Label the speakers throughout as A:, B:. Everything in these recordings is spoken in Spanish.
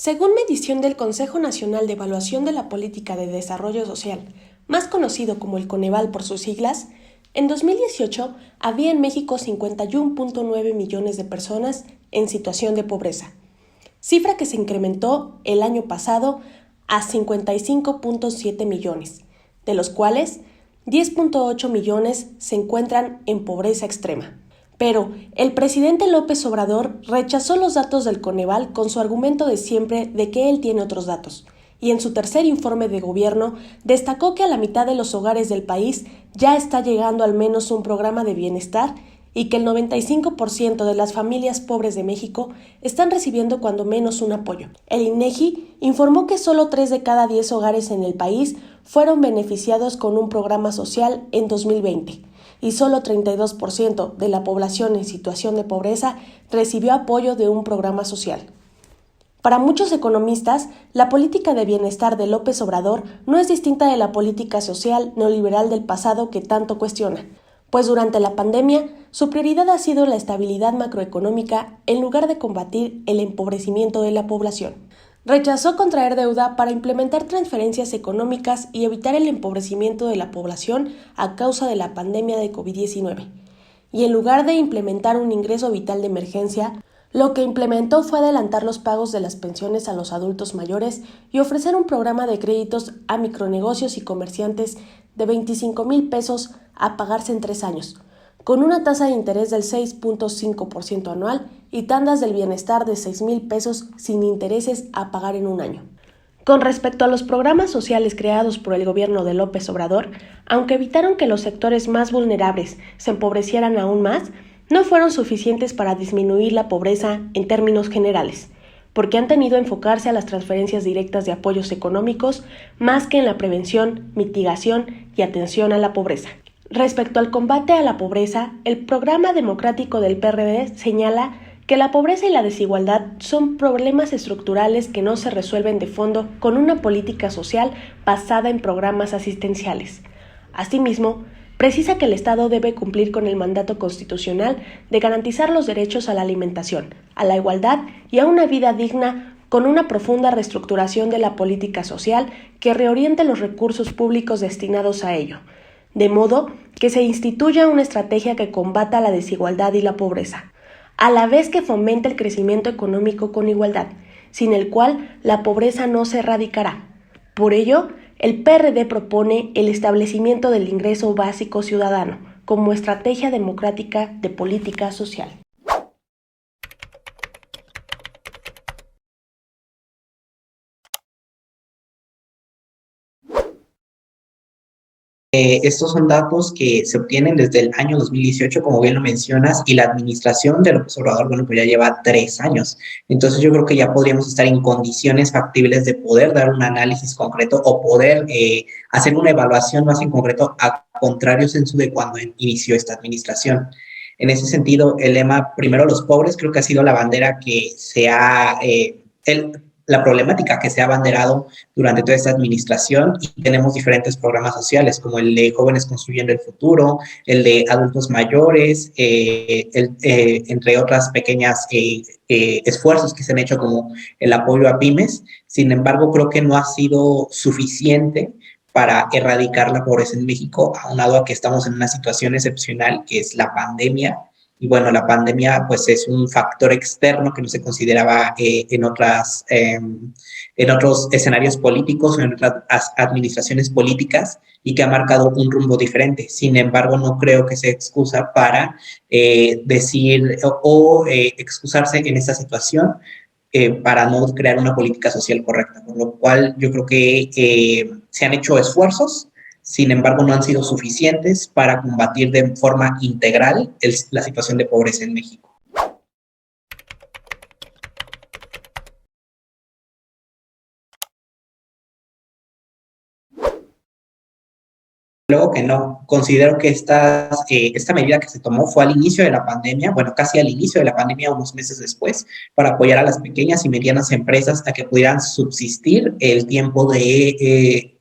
A: Según medición del Consejo Nacional de Evaluación de la Política de Desarrollo Social, más conocido como el Coneval por sus siglas, en 2018 había en México 51.9 millones de personas en situación de pobreza, cifra que se incrementó el año pasado a 55.7 millones, de los cuales 10.8 millones se encuentran en pobreza extrema. Pero el presidente López Obrador rechazó los datos del Coneval con su argumento de siempre de que él tiene otros datos, y en su tercer informe de gobierno destacó que a la mitad de los hogares del país ya está llegando al menos un programa de bienestar y que el 95% de las familias pobres de México están recibiendo cuando menos un apoyo. El INEGI informó que solo 3 de cada 10 hogares en el país fueron beneficiados con un programa social en 2020 y solo 32% de la población en situación de pobreza recibió apoyo de un programa social. Para muchos economistas, la política de bienestar de López Obrador no es distinta de la política social neoliberal del pasado que tanto cuestiona, pues durante la pandemia su prioridad ha sido la estabilidad macroeconómica en lugar de combatir el empobrecimiento de la población. Rechazó contraer deuda para implementar transferencias económicas y evitar el empobrecimiento de la población a causa de la pandemia de COVID-19. Y en lugar de implementar un ingreso vital de emergencia, lo que implementó fue adelantar los pagos de las pensiones a los adultos mayores y ofrecer un programa de créditos a micronegocios y comerciantes de 25,000 pesos a pagarse en 3 años, con una tasa de interés del 6.5% anual y tandas del bienestar de 6,000 pesos sin intereses a pagar en un año. Con respecto a los programas sociales creados por el gobierno de López Obrador, aunque evitaron que los sectores más vulnerables se empobrecieran aún más, no fueron suficientes para disminuir la pobreza en términos generales, porque han tenido que enfocarse a las transferencias directas de apoyos económicos más que en la prevención, mitigación y atención a la pobreza. Respecto al combate a la pobreza, el programa democrático del PRD señala que la pobreza y la desigualdad son problemas estructurales que no se resuelven de fondo con una política social basada en programas asistenciales. Asimismo, precisa que el Estado debe cumplir con el mandato constitucional de garantizar los derechos a la alimentación, a la igualdad y a una vida digna con una profunda reestructuración de la política social que reoriente los recursos públicos destinados a ello, de modo que se instituya una estrategia que combata la desigualdad y la pobreza, a la vez que fomente el crecimiento económico con igualdad, sin el cual la pobreza no se erradicará. Por ello, el PRD propone el establecimiento del ingreso básico ciudadano como estrategia democrática de política social.
B: Estos son datos que se obtienen desde el año 2018, como bien lo mencionas, y la administración de López Obrador, bueno, pues ya lleva 3 años. Entonces yo creo que ya podríamos estar en condiciones factibles de poder dar un análisis concreto o poder hacer una evaluación más en concreto a contrario censo de cuando inició esta administración. En ese sentido, el lema "primero los pobres" creo que ha sido la bandera que se ha, la problemática que se ha abanderado durante toda esta administración, y tenemos diferentes programas sociales como el de Jóvenes Construyendo el Futuro, el de Adultos Mayores, entre otras pequeñas esfuerzos que se han hecho como el apoyo a pymes. Sin embargo, creo que no ha sido suficiente para erradicar la pobreza en México, aunado a que estamos en una situación excepcional que es la pandemia. Y bueno, la pandemia pues es un factor externo que no se consideraba en otros escenarios políticos o en otras administraciones políticas, y que ha marcado un rumbo diferente. Sin embargo, no creo que sea excusa para decir excusarse en esta situación para no crear una política social correcta, por lo cual yo creo que se han hecho esfuerzos. Sin embargo, no han sido suficientes para combatir de forma integral la situación de pobreza en México. Luego que no, considero que esta medida que se tomó fue al inicio de la pandemia, bueno, casi al inicio de la pandemia, unos meses después, para apoyar a las pequeñas y medianas empresas a que pudieran subsistir el tiempo de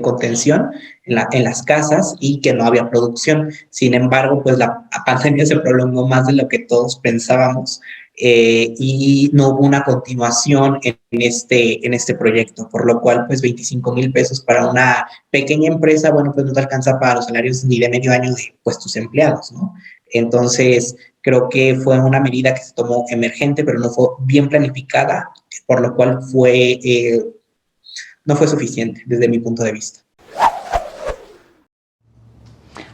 B: contención en las casas y que no había producción. Sin embargo, pues la pandemia se prolongó más de lo que todos pensábamos, y no hubo una continuación en este proyecto, por lo cual pues 25,000 pesos para una pequeña empresa, bueno, pues no te alcanza para los salarios ni de medio año de pues tus empleados, ¿no? Entonces, creo que fue una medida que se tomó emergente, pero no fue bien planificada, por lo cual no fue suficiente desde mi punto de vista.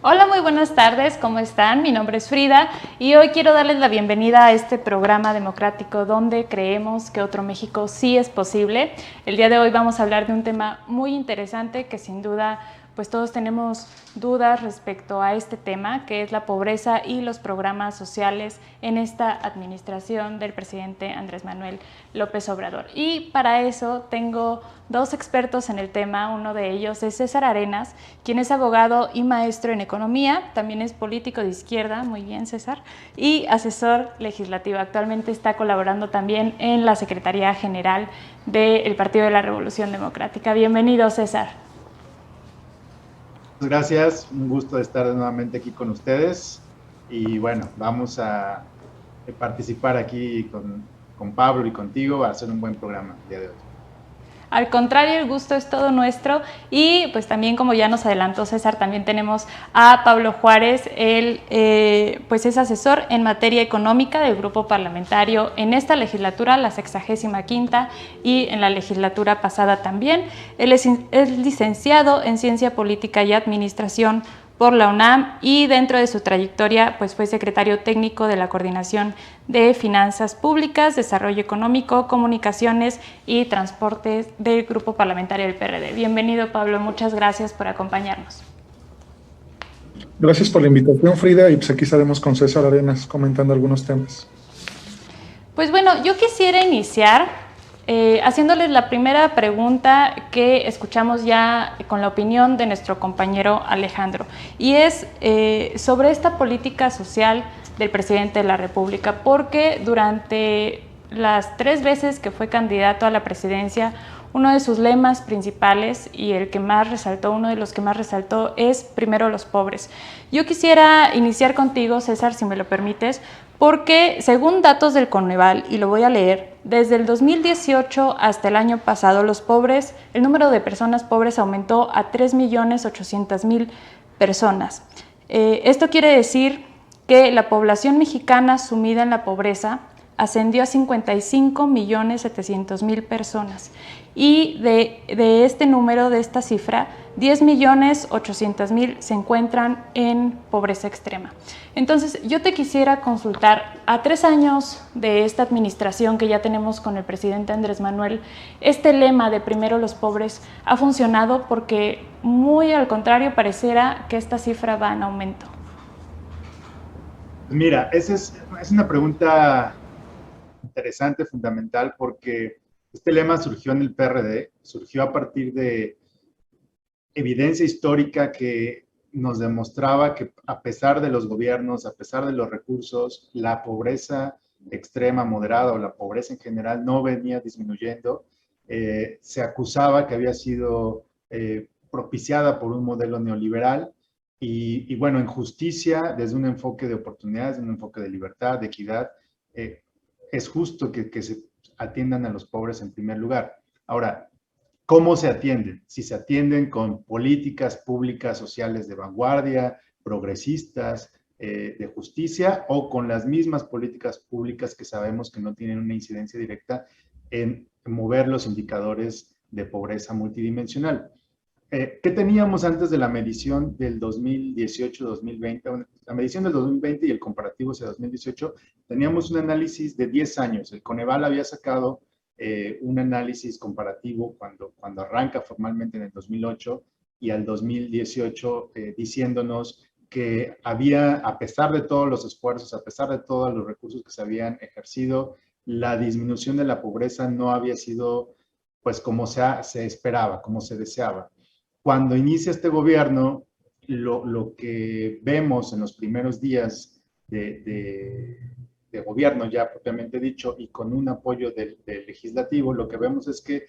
C: Hola, muy buenas tardes, ¿cómo están? Mi nombre es Frida y hoy quiero darles la bienvenida a este programa democrático donde creemos que otro México sí es posible. El día de hoy vamos a hablar de un tema muy interesante que sin duda pues todos tenemos dudas respecto a este tema, que es la pobreza y los programas sociales en esta administración del presidente Andrés Manuel López Obrador. Y para eso tengo dos expertos en el tema. Uno de ellos es César Arenas, quien es abogado y maestro en economía, también es político de izquierda, muy bien César, y asesor legislativo. Actualmente está colaborando también en la Secretaría General del Partido de la Revolución Democrática. Bienvenido, César.
D: Gracias, un gusto estar nuevamente aquí con ustedes y bueno, vamos a participar aquí con Pablo y contigo a hacer un buen programa el día de hoy.
C: Al contrario, el gusto es todo nuestro y pues también, como ya nos adelantó César, también tenemos a Pablo Juárez. Él pues es asesor en materia económica del grupo parlamentario en esta legislatura, la 65ª, y en la legislatura pasada también. Él es licenciado en Ciencia Política y Administración por la UNAM y dentro de su trayectoria pues fue secretario técnico de la Coordinación de Finanzas Públicas, Desarrollo Económico, Comunicaciones y Transportes del Grupo Parlamentario del PRD. Bienvenido, Pablo, muchas gracias por acompañarnos.
E: Gracias por la invitación, Frida, y pues aquí estaremos con César Arenas comentando algunos temas.
C: Pues bueno, yo quisiera iniciar haciéndoles la primera pregunta que escuchamos ya con la opinión de nuestro compañero Alejandro, y es sobre esta política social del presidente de la República, porque durante las 3 veces que fue candidato a la presidencia, uno de sus lemas principales y el que más resaltó, uno de los que más resaltó, es primero los pobres. Yo quisiera iniciar contigo, César, si me lo permites, porque según datos del Coneval, y lo voy a leer, desde el 2018 hasta el año pasado, el número de personas pobres aumentó a 3.800.000 personas. Esto quiere decir que la población mexicana sumida en la pobreza ascendió a 55.700.000 personas. Y de este número, de esta cifra, 10.800.000 se encuentran en pobreza extrema. Entonces, yo te quisiera consultar, a 3 años de esta administración que ya tenemos con el presidente Andrés Manuel, este lema de primero los pobres ha funcionado, porque muy al contrario pareciera que esta cifra va en aumento.
D: Mira, esa es una pregunta interesante, fundamental, porque este lema surgió en el PRD, surgió a partir de evidencia histórica que nos demostraba que a pesar de los gobiernos, a pesar de los recursos, la pobreza extrema, moderada o la pobreza en general no venía disminuyendo. Se acusaba que había sido propiciada por un modelo neoliberal y bueno, en justicia, desde un enfoque de oportunidades, un enfoque de libertad, de equidad, es justo que se atiendan a los pobres en primer lugar. Ahora, ¿cómo se atienden? Si se atienden con políticas públicas sociales de vanguardia, progresistas, de justicia, o con las mismas políticas públicas que sabemos que no tienen una incidencia directa en mover los indicadores de pobreza multidimensional. ¿Qué teníamos antes de la medición del 2018-2020? La medición del 2020 y el comparativo hacia 2018, teníamos un análisis de 10 años. El Coneval había sacado un análisis comparativo cuando arranca formalmente en el 2008 y al 2018 diciéndonos que había, a pesar de todos los esfuerzos, a pesar de todos los recursos que se habían ejercido, la disminución de la pobreza no había sido pues como se esperaba, como se deseaba. Cuando inicia este gobierno, lo que vemos en los primeros días de gobierno, ya propiamente dicho, y con un apoyo del legislativo, lo que vemos es que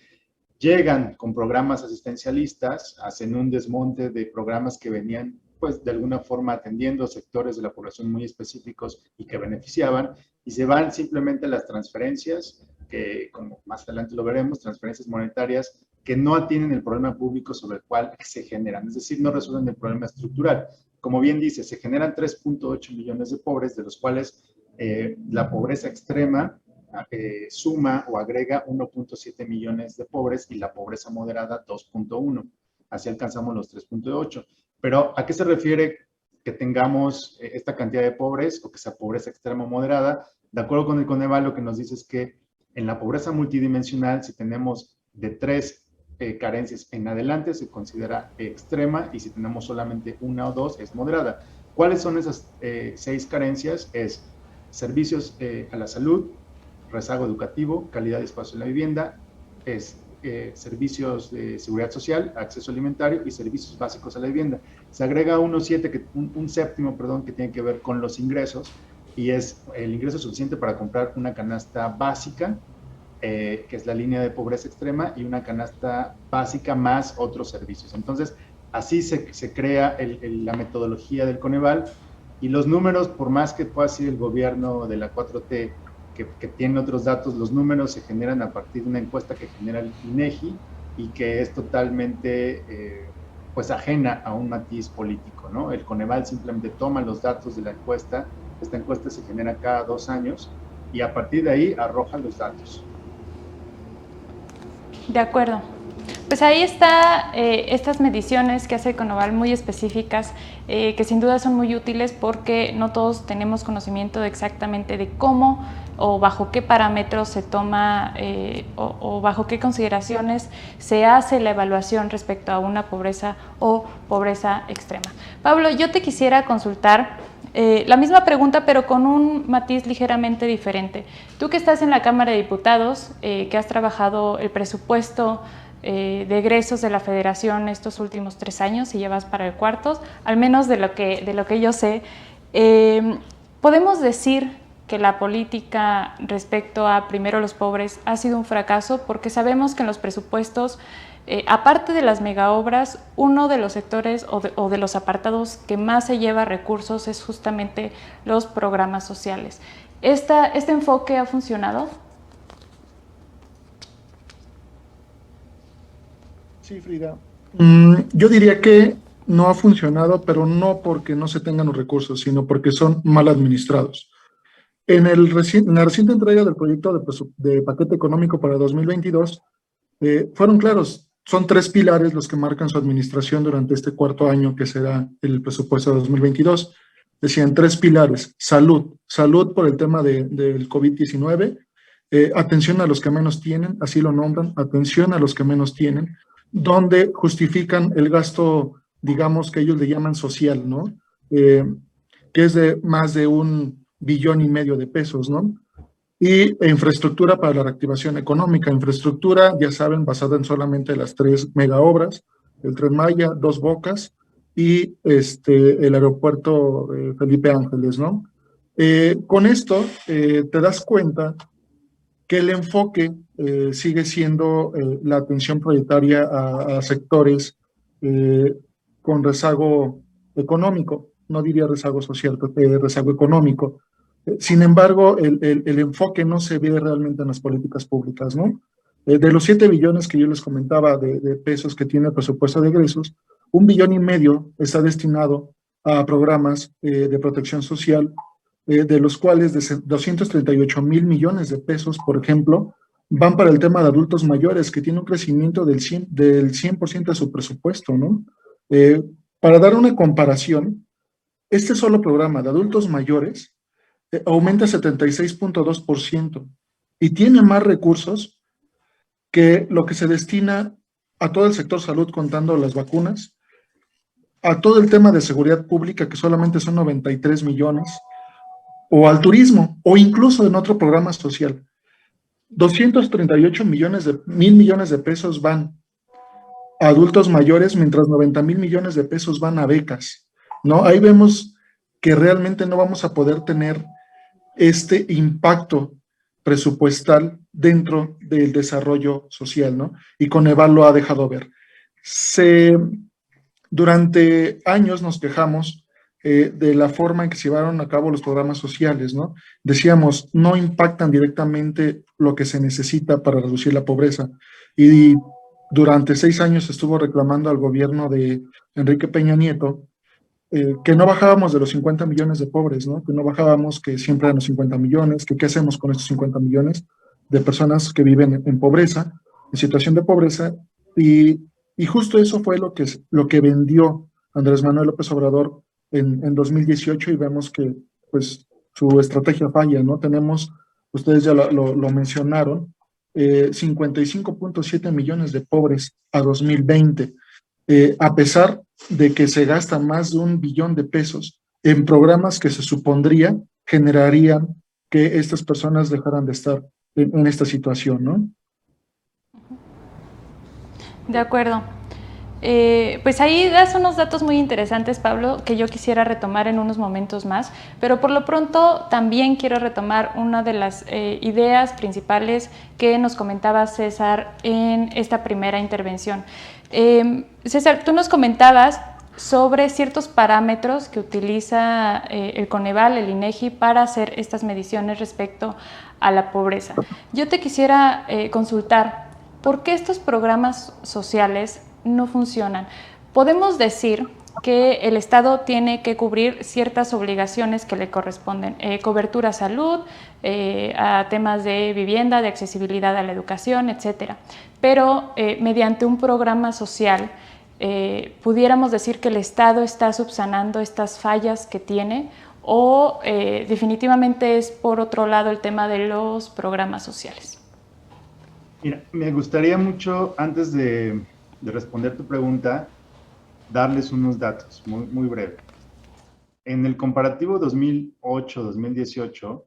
D: llegan con programas asistencialistas, hacen un desmonte de programas que venían pues de alguna forma atendiendo sectores de la población muy específicos y que beneficiaban, y se van simplemente las transferencias, que como más adelante lo veremos, transferencias monetarias que no atienden el problema público sobre el cual se generan, es decir, no resuelven el problema estructural. Como bien dice, se generan 3.8 millones de pobres, de los cuales la pobreza extrema suma o agrega 1.7 millones de pobres y la pobreza moderada 2.1. Así alcanzamos los 3.8. Pero ¿a qué se refiere que tengamos esta cantidad de pobres o que sea pobreza extrema o moderada? De acuerdo con el Coneval, lo que nos dice es que en la pobreza multidimensional, si tenemos de 3 carencias en adelante, se considera extrema, y si tenemos solamente 1 o 2, es moderada. ¿Cuáles son esas 6 carencias? Es servicios a la salud, rezago educativo, calidad de espacio en la vivienda, es servicios de seguridad social, acceso alimentario y servicios básicos a la vivienda. Se agrega un séptimo, que tiene que ver con los ingresos, y es el ingreso suficiente para comprar una canasta básica, que es la línea de pobreza extrema, y una canasta básica más otros servicios. Entonces, así se crea la metodología del Coneval, y los números, por más que pueda ser el gobierno de la 4T, que tiene otros datos, los números se generan a partir de una encuesta que genera el INEGI y que es totalmente pues ajena a un matiz político, ¿no? El Coneval simplemente toma los datos de la encuesta, esta encuesta se genera cada 2 años y a partir de ahí arroja los datos.
C: De acuerdo. Pues ahí está estas mediciones que hace el Coneval, muy específicas, que sin duda son muy útiles porque no todos tenemos conocimiento de exactamente de cómo o bajo qué parámetros se toma o bajo qué consideraciones se hace la evaluación respecto a una pobreza o pobreza extrema. Pablo, yo te quisiera consultar la misma pregunta, pero con un matiz ligeramente diferente. Tú que estás en la Cámara de Diputados, que has trabajado el presupuesto de egresos de la Federación estos últimos 3 años y llevas para el 4º, al menos de lo que yo sé, podemos decir que la política respecto a primero los pobres ha sido un fracaso, porque sabemos que en los presupuestos, aparte de las megaobras, uno de los sectores o de los apartados que más se lleva recursos es justamente los programas sociales. ¿Este enfoque ha funcionado?
E: Sí, Frida. Yo diría que no ha funcionado, pero no porque no se tengan los recursos, sino porque son mal administrados. En la reciente entrega del proyecto de paquete económico para 2022, fueron claros, son 3 pilares los que marcan su administración durante este 4º año que será el presupuesto de 2022. Decían 3 pilares: salud por el tema del COVID-19, atención a los que menos tienen, así lo nombran, atención a los que menos tienen, donde justifican el gasto, digamos, que ellos le llaman social, ¿no? Que es de más de 1,5 billones de pesos, ¿no? Y infraestructura para la reactivación económica. Infraestructura, ya saben, basada en solamente las 3 megaobras, el Tren Maya, 2 Bocas y el aeropuerto Felipe Ángeles, ¿no? Con esto te das cuenta que el enfoque sigue siendo la atención prioritaria a sectores con rezago económico, no diría rezago social, rezago económico. Sin embargo, el enfoque no se ve realmente en las políticas públicas, ¿no? De los 7 billones que yo les comentaba de pesos que tiene el presupuesto de egresos, 1,5 billones está destinado a programas de protección social, de los cuales de 238,000 millones de pesos, por ejemplo, van para el tema de adultos mayores, que tiene un crecimiento del 100% de su presupuesto, ¿no? Para dar una comparación, este solo programa de adultos mayores aumenta 76.2% y tiene más recursos que lo que se destina a todo el sector salud, contando las vacunas, a todo el tema de seguridad pública, que solamente son 93 millones, o al turismo, o incluso en otro programa social. 238 mil millones de pesos van a adultos mayores, mientras 90,000 millones de pesos van a becas, ¿no? Ahí vemos que realmente no vamos a poder tener este impacto presupuestal dentro del desarrollo social, ¿no? Y Coneval lo ha dejado ver. Durante años nos quejamos de la forma en que se llevaron a cabo los programas sociales, ¿no? Decíamos, no impactan directamente lo que se necesita para reducir la pobreza. Y durante 6 años estuvo reclamando al gobierno de Enrique Peña Nieto que no bajábamos de los 50 millones de pobres, ¿no? Que no bajábamos, que siempre eran los 50 millones, que qué hacemos con estos 50 millones de personas que viven en pobreza, en situación de pobreza, y, y justo eso fue lo que vendió Andrés Manuel López Obrador en 2018 y vemos que pues su estrategia falla, ¿no? Tenemos, ustedes ya lo mencionaron, 55.7 millones de pobres a 2020, a pesar de que se gasta más de 1 billón de pesos en programas que se supondría generarían que estas personas dejaran de estar en esta situación, ¿no?
C: De acuerdo. Pues ahí das unos datos muy interesantes, Pablo, que yo quisiera retomar en unos momentos más, pero por lo pronto también quiero retomar una de las ideas principales que nos comentaba César en esta primera intervención. César, tú nos comentabas sobre ciertos parámetros que utiliza el Coneval, el INEGI, para hacer estas mediciones respecto a la pobreza. Yo te quisiera consultar, ¿por qué estos programas sociales no funcionan? Podemos decir que el Estado tiene que cubrir ciertas obligaciones que le corresponden, cobertura a salud, a temas de vivienda, de accesibilidad a la educación, etcétera. Pero mediante un programa social, pudiéramos decir que el Estado está subsanando estas fallas que tiene, o definitivamente es por otro lado el tema de los programas sociales.
D: Mira, me gustaría mucho, antes de responder tu pregunta, darles unos datos muy, muy breves. En el comparativo 2008-2018,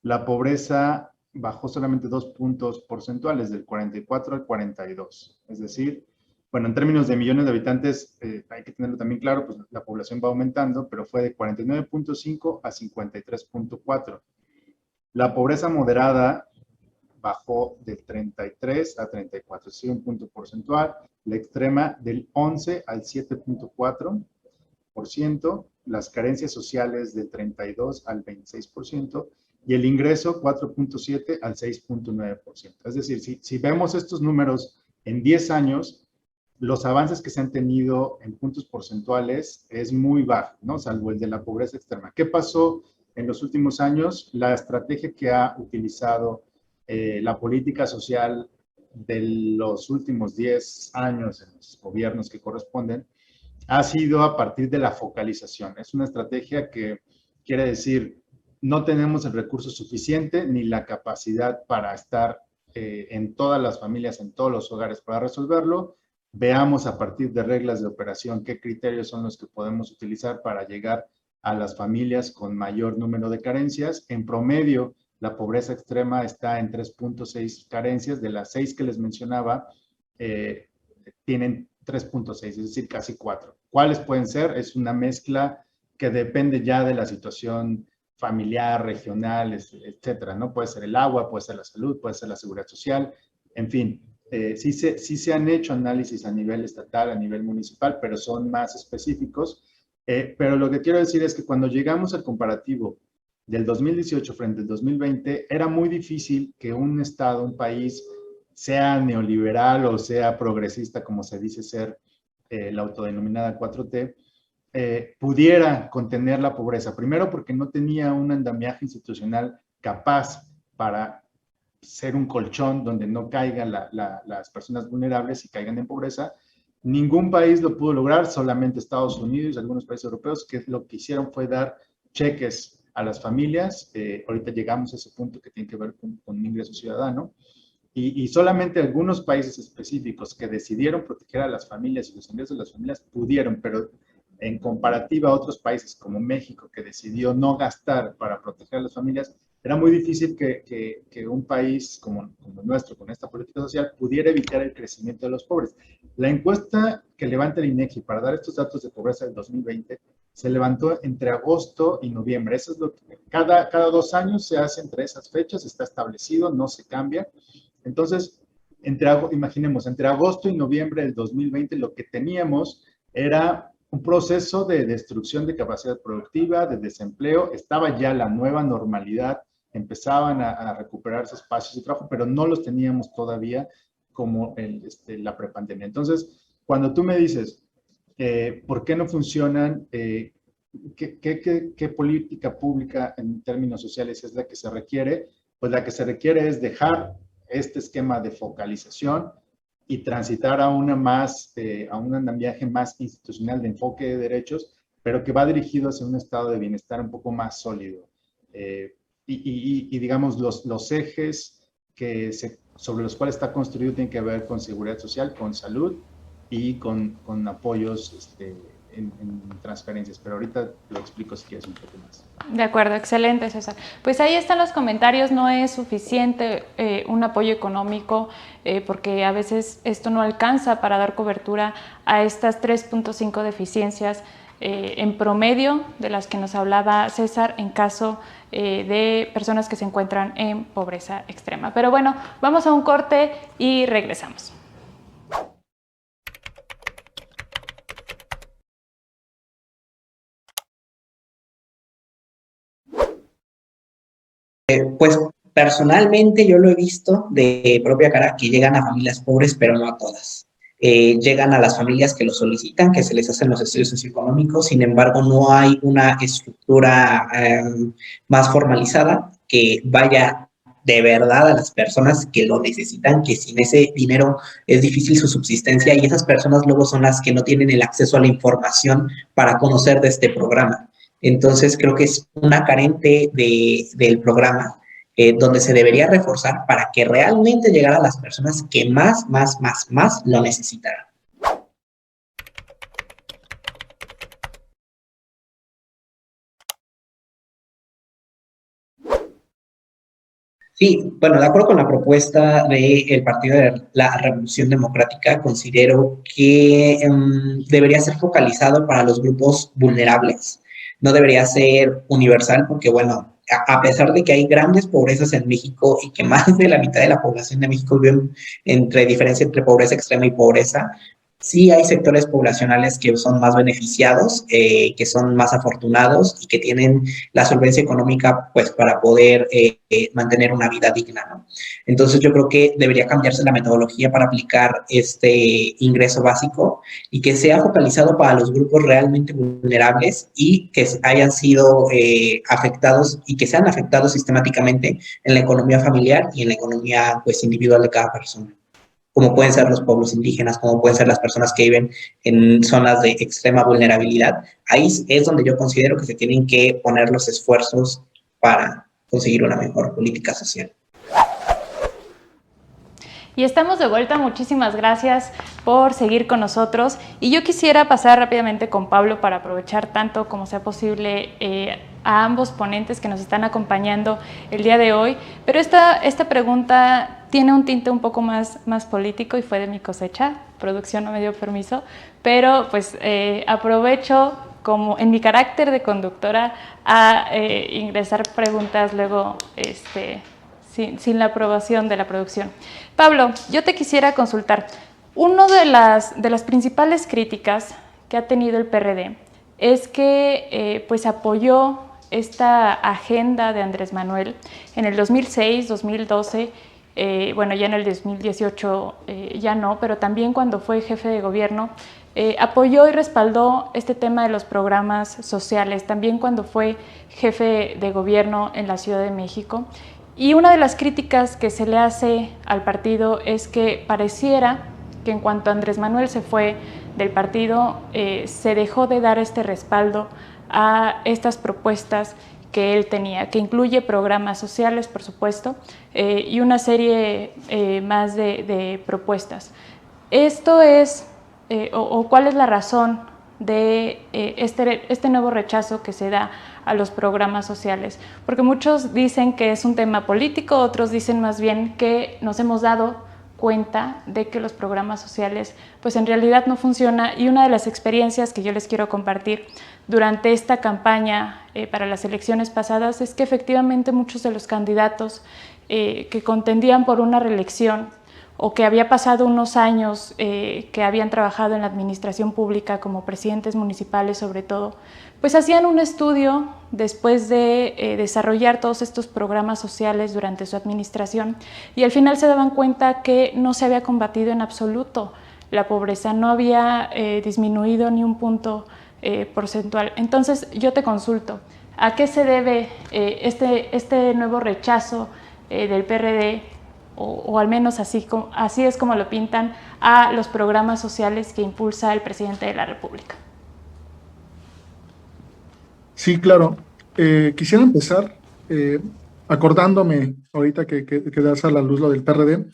D: la pobreza bajó solamente 2 puntos porcentuales, del 44 al 42. Es decir, bueno, en términos de millones de habitantes, hay que tenerlo también claro, pues la población va aumentando, pero fue de 49.5 a 53.4. La pobreza moderada bajó del 33 a 34, sí, 1 punto porcentual. La extrema del 11 al 7.4%, las carencias sociales del 32 al 26% y el ingreso 4.7 al 6.9%. Es decir, si vemos estos números en 10 años, los avances que se han tenido en puntos porcentuales es muy bajo, ¿no? Salvo el de la pobreza extrema. ¿Qué pasó en los últimos años? La estrategia que ha utilizado la política social de los últimos 10 años en los gobiernos que corresponden ha sido a partir de la focalización. Es una estrategia que quiere decir, no tenemos el recurso suficiente ni la capacidad para estar en todas las familias, en todos los hogares para resolverlo. Veamos a partir de reglas de operación qué criterios son los que podemos utilizar para llegar a las familias con mayor número de carencias. En promedio, la pobreza extrema está en 3.6 carencias, de las 6 que les mencionaba, tienen 3.6, es decir, casi 4. ¿Cuáles pueden ser? Es una mezcla que depende ya de la situación familiar, regional, etcétera, ¿no? Puede ser el agua, puede ser la salud, puede ser la seguridad social, en fin. Sí se han hecho análisis a nivel estatal, a nivel municipal, pero son más específicos. Pero lo que quiero decir es que cuando llegamos al comparativo del 2018 frente al 2020, era muy difícil que un estado, un país, sea neoliberal o sea progresista, como se dice ser la autodenominada 4T, pudiera contener la pobreza. Primero porque no tenía un andamiaje institucional capaz para ser un colchón donde no caigan las personas vulnerables y caigan en pobreza. Ningún país lo pudo lograr, solamente Estados Unidos y algunos países europeos, que lo que hicieron fue dar cheques a las familias. Ahorita llegamos a ese punto que tiene que ver con un ingreso ciudadano. Y solamente algunos países específicos que decidieron proteger a las familias y los ingresos de las familias pudieron, pero en comparativa a otros países como México, que decidió no gastar para proteger a las familias, era muy difícil que un país como nuestro, con esta política social, pudiera evitar el crecimiento de los pobres. La encuesta que levanta el INEGI para dar estos datos de pobreza del 2020 se levantó entre agosto y noviembre. Eso es lo que cada 2 años se hace entre esas fechas, está establecido, no se cambia. Entonces, imaginemos, entre agosto y noviembre del 2020 lo que teníamos Era un proceso de destrucción de capacidad productiva, de desempleo, estaba ya la nueva normalidad, empezaban a recuperarse espacios de trabajo, pero no los teníamos todavía como la prepandemia. Entonces, cuando tú me dices, ¿por qué no funcionan? ¿Qué política pública en términos sociales es la que se requiere? Pues la que se requiere es dejar este esquema de focalización y transitar a a un andamiaje más institucional de enfoque de derechos, pero que va dirigido hacia un estado de bienestar un poco más sólido. Digamos, los ejes sobre los cuales está construido tienen que ver con seguridad social, con salud y con apoyos en transferencias, pero ahorita lo explico si quieres un poco más.
C: De acuerdo, excelente, César. Pues ahí están los comentarios, no es suficiente un apoyo económico porque a veces esto no alcanza para dar cobertura a estas 3.5 deficiencias en promedio de las que nos hablaba César en caso de personas que se encuentran en pobreza extrema. Pero bueno, vamos a un corte y regresamos.
B: Pues personalmente yo lo he visto de propia cara que llegan a familias pobres, pero no a todas. Llegan a las familias que lo solicitan, que se les hacen los estudios socioeconómicos, sin embargo no hay una estructura más formalizada que vaya de verdad a las personas que lo necesitan, que sin ese dinero es difícil su subsistencia y esas personas luego son las que no tienen el acceso a la información para conocer de este programa. Entonces creo que es una carente del programa donde se debería reforzar para que realmente llegara a las personas que más lo necesitaran. Sí, bueno, de acuerdo con la propuesta del Partido de la Revolución Democrática, considero que debería ser focalizado para los grupos vulnerables. No debería ser universal porque, bueno, a pesar de que hay grandes pobrezas en México y que más de la mitad de la población de México vive diferencia entre pobreza extrema y pobreza, sí hay sectores poblacionales que son más beneficiados, que son más afortunados y que tienen la solvencia económica pues para poder mantener una vida digna, ¿no? Entonces yo creo que debería cambiarse la metodología para aplicar este ingreso básico y que sea focalizado para los grupos realmente vulnerables y que hayan sido afectados y que sean afectados sistemáticamente en la economía familiar y en la economía pues individual de cada persona, como pueden ser los pueblos indígenas, como pueden ser las personas que viven en zonas de extrema vulnerabilidad. Ahí es donde yo considero que se tienen que poner los esfuerzos para conseguir una mejor política social.
C: Y estamos de vuelta, muchísimas gracias por seguir con nosotros. Y yo quisiera pasar rápidamente con Pablo para aprovechar tanto como sea posible a ambos ponentes que nos están acompañando el día de hoy. Pero esta pregunta tiene un tinte un poco más político y fue de mi cosecha. Producción no me dio permiso, pero pues aprovecho como en mi carácter de conductora a ingresar preguntas luego sin la aprobación de la producción. Pablo, yo te quisiera consultar. Una de las principales críticas que ha tenido el PRD es que pues apoyó esta agenda de Andrés Manuel en el 2006, 2012, bueno, ya en el 2018 ya no, pero también cuando fue jefe de gobierno, apoyó y respaldó este tema de los programas sociales, también cuando fue jefe de gobierno en la Ciudad de México. Y una de las críticas que se le hace al partido es que pareciera que en cuanto Andrés Manuel se fue del partido, se dejó de dar este respaldo a estas propuestas que él tenía, que incluye programas sociales, por supuesto, y una serie más de propuestas. Esto es, o cuál es la razón de este nuevo rechazo que se da a los programas sociales, porque muchos dicen que es un tema político, otros dicen más bien que nos hemos dado cuenta de que los programas sociales pues en realidad no funcionan, y una de las experiencias que yo les quiero compartir durante esta campaña para las elecciones pasadas es que efectivamente muchos de los candidatos que contendían por una reelección o que había pasado unos años que habían trabajado en la administración pública como presidentes municipales sobre todo, pues hacían un estudio después de desarrollar todos estos programas sociales durante su administración y al final se daban cuenta que no se había combatido en absoluto la pobreza, no había disminuido ni un punto porcentual. Entonces yo te consulto, ¿a qué se debe este nuevo rechazo del PRD, o al menos así es como lo pintan, a los programas sociales que impulsa el presidente de la República?
E: Sí, claro. Quisiera empezar acordándome, ahorita que das a la luz lo del PRD,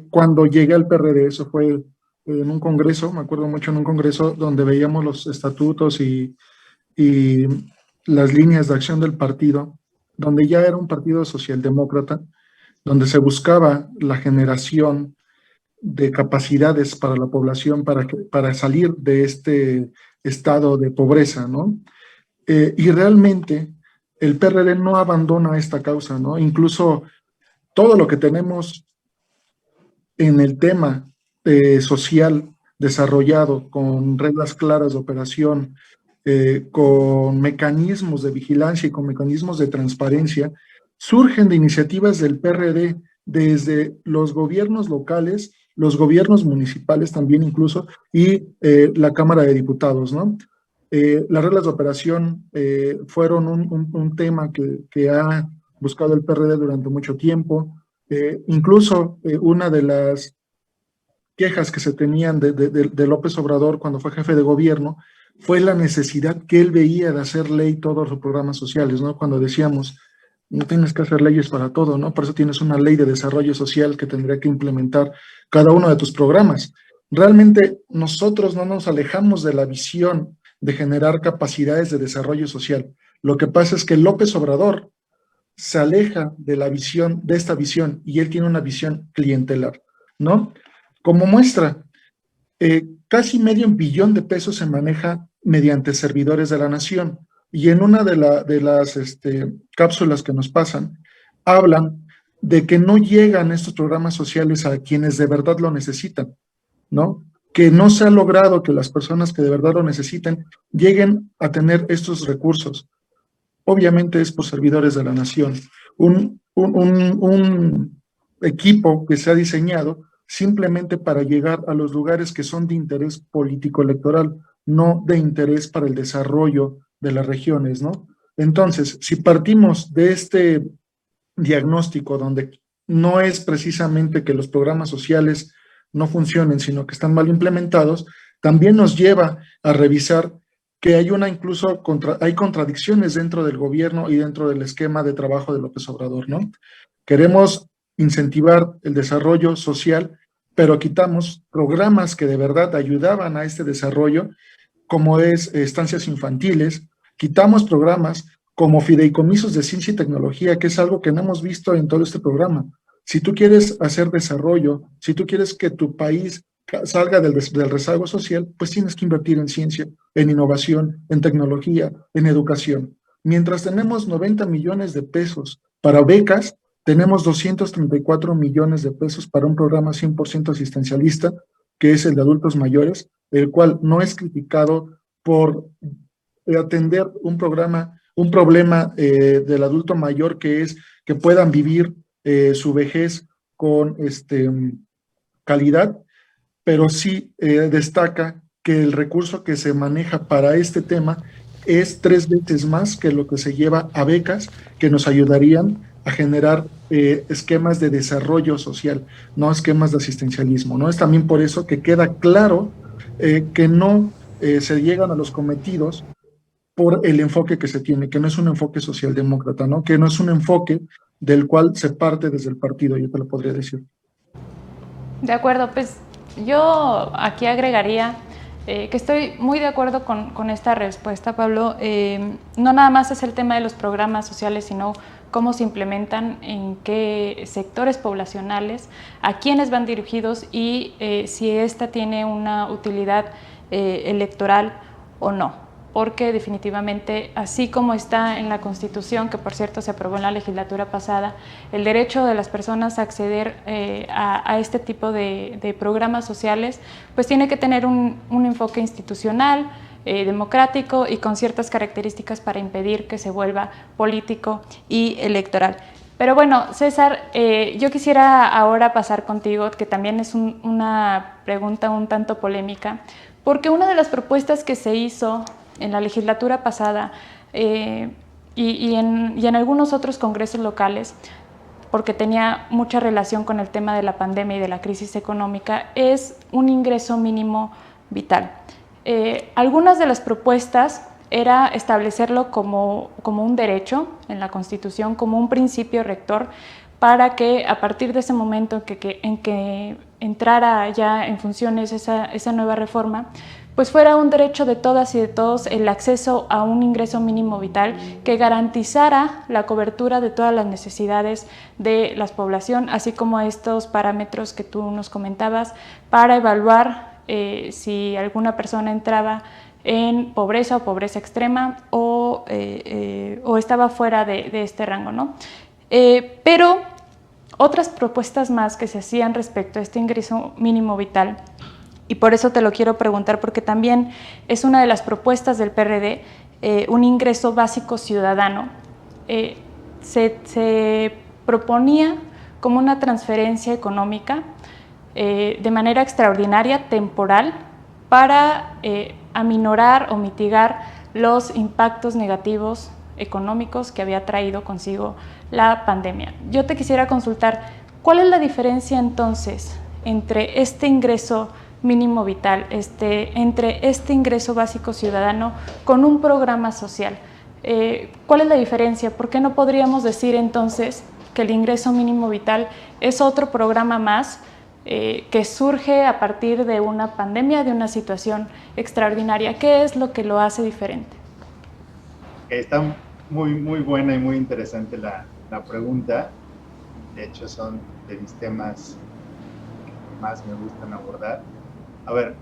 E: cuando llegué al PRD, eso fue en un congreso, me acuerdo mucho, en un congreso donde veíamos los estatutos y las líneas de acción del partido, donde ya era un partido socialdemócrata, donde se buscaba la generación de capacidades para la población para salir de este estado de pobreza, ¿no? Y realmente el PRD no abandona esta causa, ¿no? Incluso todo lo que tenemos en el tema social desarrollado con reglas claras de operación, con mecanismos de vigilancia y con mecanismos de transparencia, surgen de iniciativas del PRD desde los gobiernos locales, los gobiernos municipales también incluso, y la Cámara de Diputados, ¿no? Las reglas de operación fueron un tema que ha buscado el PRD durante mucho tiempo. Incluso una de las quejas que se tenían de López Obrador cuando fue jefe de gobierno fue la necesidad que él veía de hacer ley todos los programas sociales, ¿no? Cuando decíamos, no tienes que hacer leyes para todo, ¿no? Por eso tienes una ley de desarrollo social que tendría que implementar cada uno de tus programas. Realmente nosotros no nos alejamos de la visión de generar capacidades de desarrollo social. Lo que pasa es que López Obrador se aleja de la visión, de esta visión, y él tiene una visión clientelar, ¿no? Como muestra, casi $500 millones se maneja mediante servidores de la nación, y en una de las cápsulas que nos pasan, hablan de que no llegan estos programas sociales a quienes de verdad lo necesitan, ¿no? Que no se ha logrado que las personas que de verdad lo necesiten lleguen a tener estos recursos. Obviamente es por servidores de la nación. Un equipo que se ha diseñado simplemente para llegar a los lugares que son de interés político-electoral, no de interés para el desarrollo de las regiones, ¿no? Entonces, si partimos de este diagnóstico donde no es precisamente que los programas sociales no funcionen, sino que están mal implementados, también nos lleva a revisar que hay hay contradicciones dentro del gobierno y dentro del esquema de trabajo de López Obrador, ¿no? Queremos incentivar el desarrollo social, pero quitamos programas que de verdad ayudaban a este desarrollo, como es estancias infantiles, quitamos programas como fideicomisos de ciencia y tecnología, que es algo que no hemos visto en todo este programa. Si tú quieres hacer desarrollo, si tú quieres que tu país salga del rezago social, pues tienes que invertir en ciencia, en innovación, en tecnología, en educación. Mientras tenemos 90 millones de pesos para becas, tenemos 234 millones de pesos para un programa 100% asistencialista, que es el de adultos mayores, el cual no es criticado por atender un problema del adulto mayor, que es que puedan vivir su vejez con calidad, pero sí destaca que el recurso que se maneja para este tema es 3 veces más que lo que se lleva a becas que nos ayudarían a generar esquemas de desarrollo social, no esquemas de asistencialismo, ¿no? Es también por eso que queda claro que no se llegan a los cometidos por el enfoque que se tiene, que no es un enfoque socialdemócrata, ¿no? Que no es un enfoque del cual se parte desde el partido, yo te lo podría decir.
C: De acuerdo, pues yo aquí agregaría que estoy muy de acuerdo con esta respuesta, Pablo. No nada más es el tema de los programas sociales, sino cómo se implementan, en qué sectores poblacionales, a quiénes van dirigidos y si esta tiene una utilidad electoral o no. porque definitivamente, así como está en la Constitución, que por cierto se aprobó en la legislatura pasada, el derecho de las personas a acceder a este tipo de programas sociales, pues tiene que tener un enfoque institucional, democrático y con ciertas características para impedir que se vuelva político y electoral. Pero bueno, César, yo quisiera ahora pasar contigo, que también es una pregunta un tanto polémica, porque una de las propuestas que se hizo en la legislatura pasada y en algunos otros congresos locales, porque tenía mucha relación con el tema de la pandemia y de la crisis económica, es un ingreso mínimo vital. Algunas de las propuestas era establecerlo como un derecho en la Constitución, como un principio rector, para que a partir de ese momento en que entrara ya en funciones esa nueva reforma, pues fuera un derecho de todas y de todos el acceso a un ingreso mínimo vital que garantizara la cobertura de todas las necesidades de la población, así como estos parámetros que tú nos comentabas para evaluar si alguna persona entraba en pobreza o pobreza extrema o estaba fuera de este rango, ¿no? Pero otras propuestas más que se hacían respecto a este ingreso mínimo vital, y por eso te lo quiero preguntar, porque también es una de las propuestas del PRD, un ingreso básico ciudadano. Se proponía como una transferencia económica de manera extraordinaria, temporal, para aminorar o mitigar los impactos negativos económicos que había traído consigo la pandemia. Yo te quisiera consultar, ¿cuál es la diferencia entonces entre este ingreso mínimo vital, entre este ingreso básico ciudadano con un programa social? ¿Cuál es la diferencia? ¿Por qué no podríamos decir entonces que el ingreso mínimo vital es otro programa más que surge a partir de una pandemia, de una situación extraordinaria? ¿Qué es lo que lo hace diferente?
D: Está muy buena y muy interesante la pregunta. De hecho, son de mis temas que más me gustan abordar. A ver,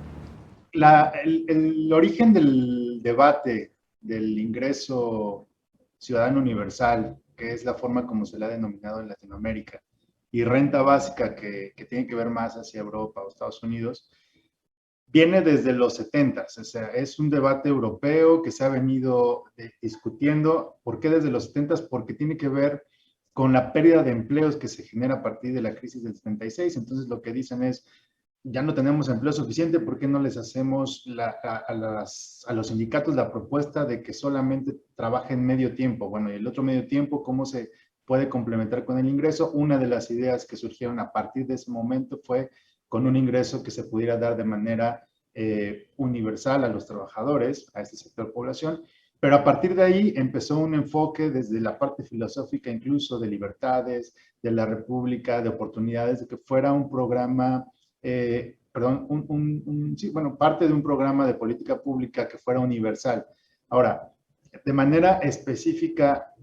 D: el origen del debate del ingreso ciudadano universal, que es la forma como se le ha denominado en Latinoamérica, y renta básica, que tiene que ver más hacia Europa o Estados Unidos, viene desde los 70, o sea, es un debate europeo que se ha venido discutiendo. ¿Por qué desde los 70? Porque tiene que ver con la pérdida de empleos que se genera a partir de la crisis del 76. Entonces lo que dicen es, ya no tenemos empleo suficiente, ¿por qué no les hacemos a los sindicatos la propuesta de que solamente trabajen medio tiempo? Bueno, y el otro medio tiempo, ¿cómo se puede complementar con el ingreso? Una de las ideas que surgieron a partir de ese momento fue con un ingreso que se pudiera dar de manera universal a los trabajadores, a este sector de población. Pero a partir de ahí empezó un enfoque desde la parte filosófica, incluso de libertades, de la república, de oportunidades, de que fuera un programa, parte de un programa de política pública que fuera universal. Ahora, de manera específica,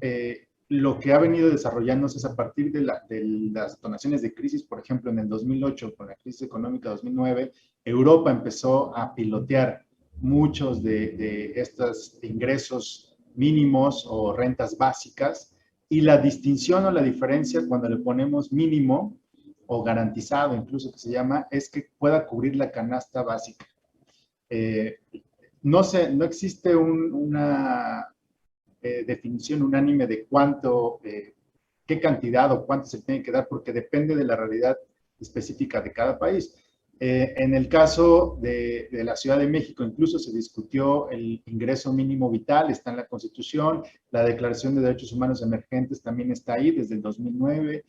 D: lo que ha venido desarrollándose es a partir de las donaciones de crisis. Por ejemplo, en el 2008, con la crisis económica 2009, Europa empezó a pilotear muchos de estos ingresos mínimos o rentas básicas, y la distinción o la diferencia cuando le ponemos mínimo o garantizado, incluso que se llama, es que pueda cubrir la canasta básica. No existe una definición unánime de cuánto, qué cantidad o cuánto se tiene que dar, porque depende de la realidad específica de cada país. En el caso de la Ciudad de México, incluso se discutió el ingreso mínimo vital, está en la Constitución, la Declaración de Derechos Humanos Emergentes también está ahí desde el 2009.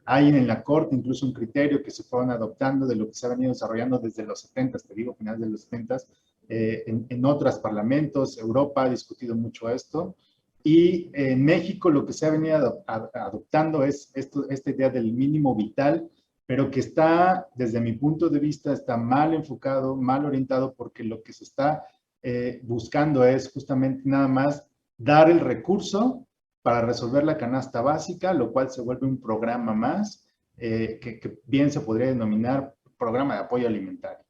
D: Hay en la Corte incluso un criterio que se fueron adoptando de lo que se ha venido desarrollando desde los 70, te digo, finales de los 70, en otros parlamentos. Europa ha discutido mucho esto, y en México lo que se ha venido adoptando es esta idea del mínimo vital, pero que está, desde mi punto de vista, está mal enfocado, mal orientado, porque lo que se está buscando es justamente nada más dar el recurso para resolver la canasta básica, lo cual se vuelve un programa más, que bien se podría denominar programa de apoyo alimentario.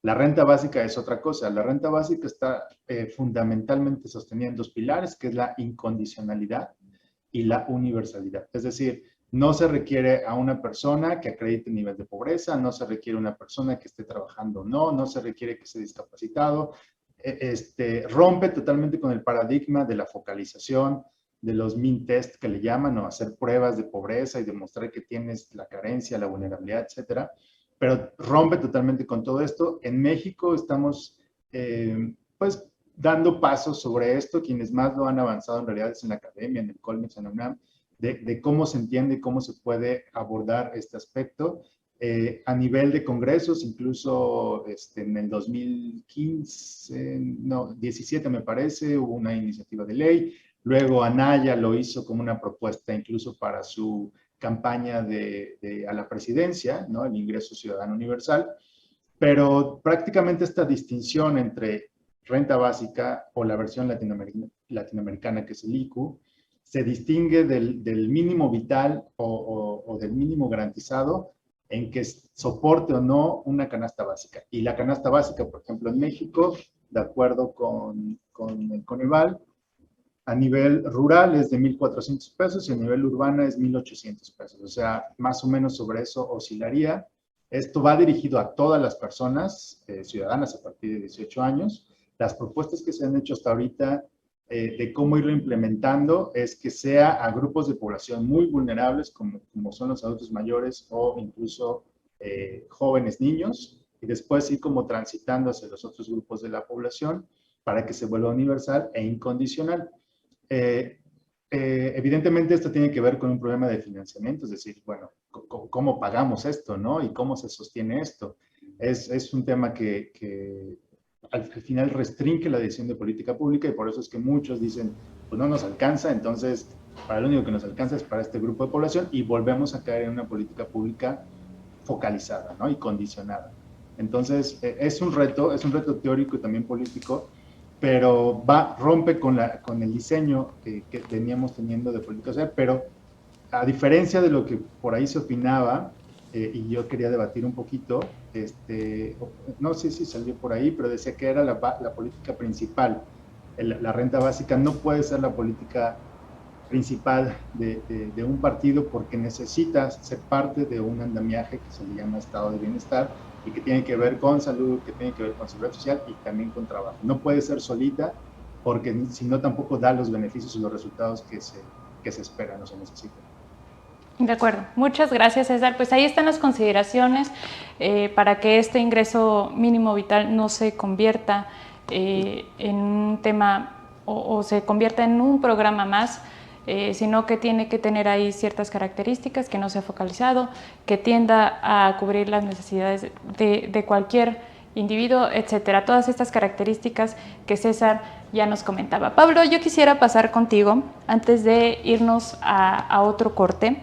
D: La renta básica es otra cosa. La renta básica está fundamentalmente sostenida en dos pilares, que es la incondicionalidad y la universalidad. Es decir, no se requiere a una persona que acredite nivel de pobreza, no se requiere a una persona que esté trabajando o no, no se requiere que esté discapacitado. Rompe totalmente con el paradigma de la focalización, de los mean test que le llaman, o hacer pruebas de pobreza y demostrar que tienes la carencia, la vulnerabilidad, etcétera. Pero rompe totalmente con todo esto. En México estamos, pues, dando pasos sobre esto. Quienes más lo han avanzado en realidad es en la academia, en el Colmex, en la UNAM, de cómo se entiende y cómo se puede abordar este aspecto. A nivel de congresos, incluso en el 2015, no, 17 me parece, hubo una iniciativa de ley. Luego Anaya lo hizo como una propuesta incluso para su campaña a la presidencia, ¿no? El ingreso ciudadano universal. Pero prácticamente esta distinción entre renta básica o la versión latinoamericana, que es el IQ, se distingue del mínimo vital o del mínimo garantizado en que soporte o no una canasta básica. Y la canasta básica, por ejemplo, en México, de acuerdo con el Coneval, a nivel rural es de 1,400 pesos y a nivel urbano es 1,800 pesos. O sea, más o menos sobre eso oscilaría. Esto va dirigido a todas las personas ciudadanas a partir de 18 años. Las propuestas que se han hecho hasta ahorita de cómo irlo implementando es que sea a grupos de población muy vulnerables, como son los adultos mayores o incluso jóvenes niños, y después ir como transitando hacia los otros grupos de la población para que se vuelva universal e incondicional. Evidentemente esto tiene que ver con un problema de financiamiento, es decir, bueno, ¿cómo pagamos esto, no? ¿Y cómo se sostiene esto? Es un tema que al final restringe la decisión de política pública, y por eso es que muchos dicen, pues no nos alcanza, entonces para lo único que nos alcanza es para este grupo de población, y volvemos a caer en una política pública focalizada, ¿no? Y condicionada. Entonces es un reto teórico y también político, pero rompe con el diseño que veníamos teniendo de política social. Pero a diferencia de lo que por ahí se opinaba, y yo quería debatir un poquito, no sé si salió por ahí, pero decía que era la política principal. La renta básica no puede ser la política principal de un partido, porque necesitas ser parte de un andamiaje que se le llama estado de bienestar, y que tiene que ver con salud, que tiene que ver con seguridad social y también con trabajo. No puede ser solita, porque si no tampoco da los beneficios y los resultados que se esperan o se necesitan.
C: De acuerdo, muchas gracias, César. Pues ahí están las consideraciones para que este ingreso mínimo vital no se convierta en un tema o se convierta en un programa más, sino que tiene que tener ahí ciertas características, que no sea focalizado, que tienda a cubrir las necesidades de cualquier individuo, etcétera. Todas estas características que César ya nos comentaba. Pablo, yo quisiera pasar contigo antes de irnos a otro corte.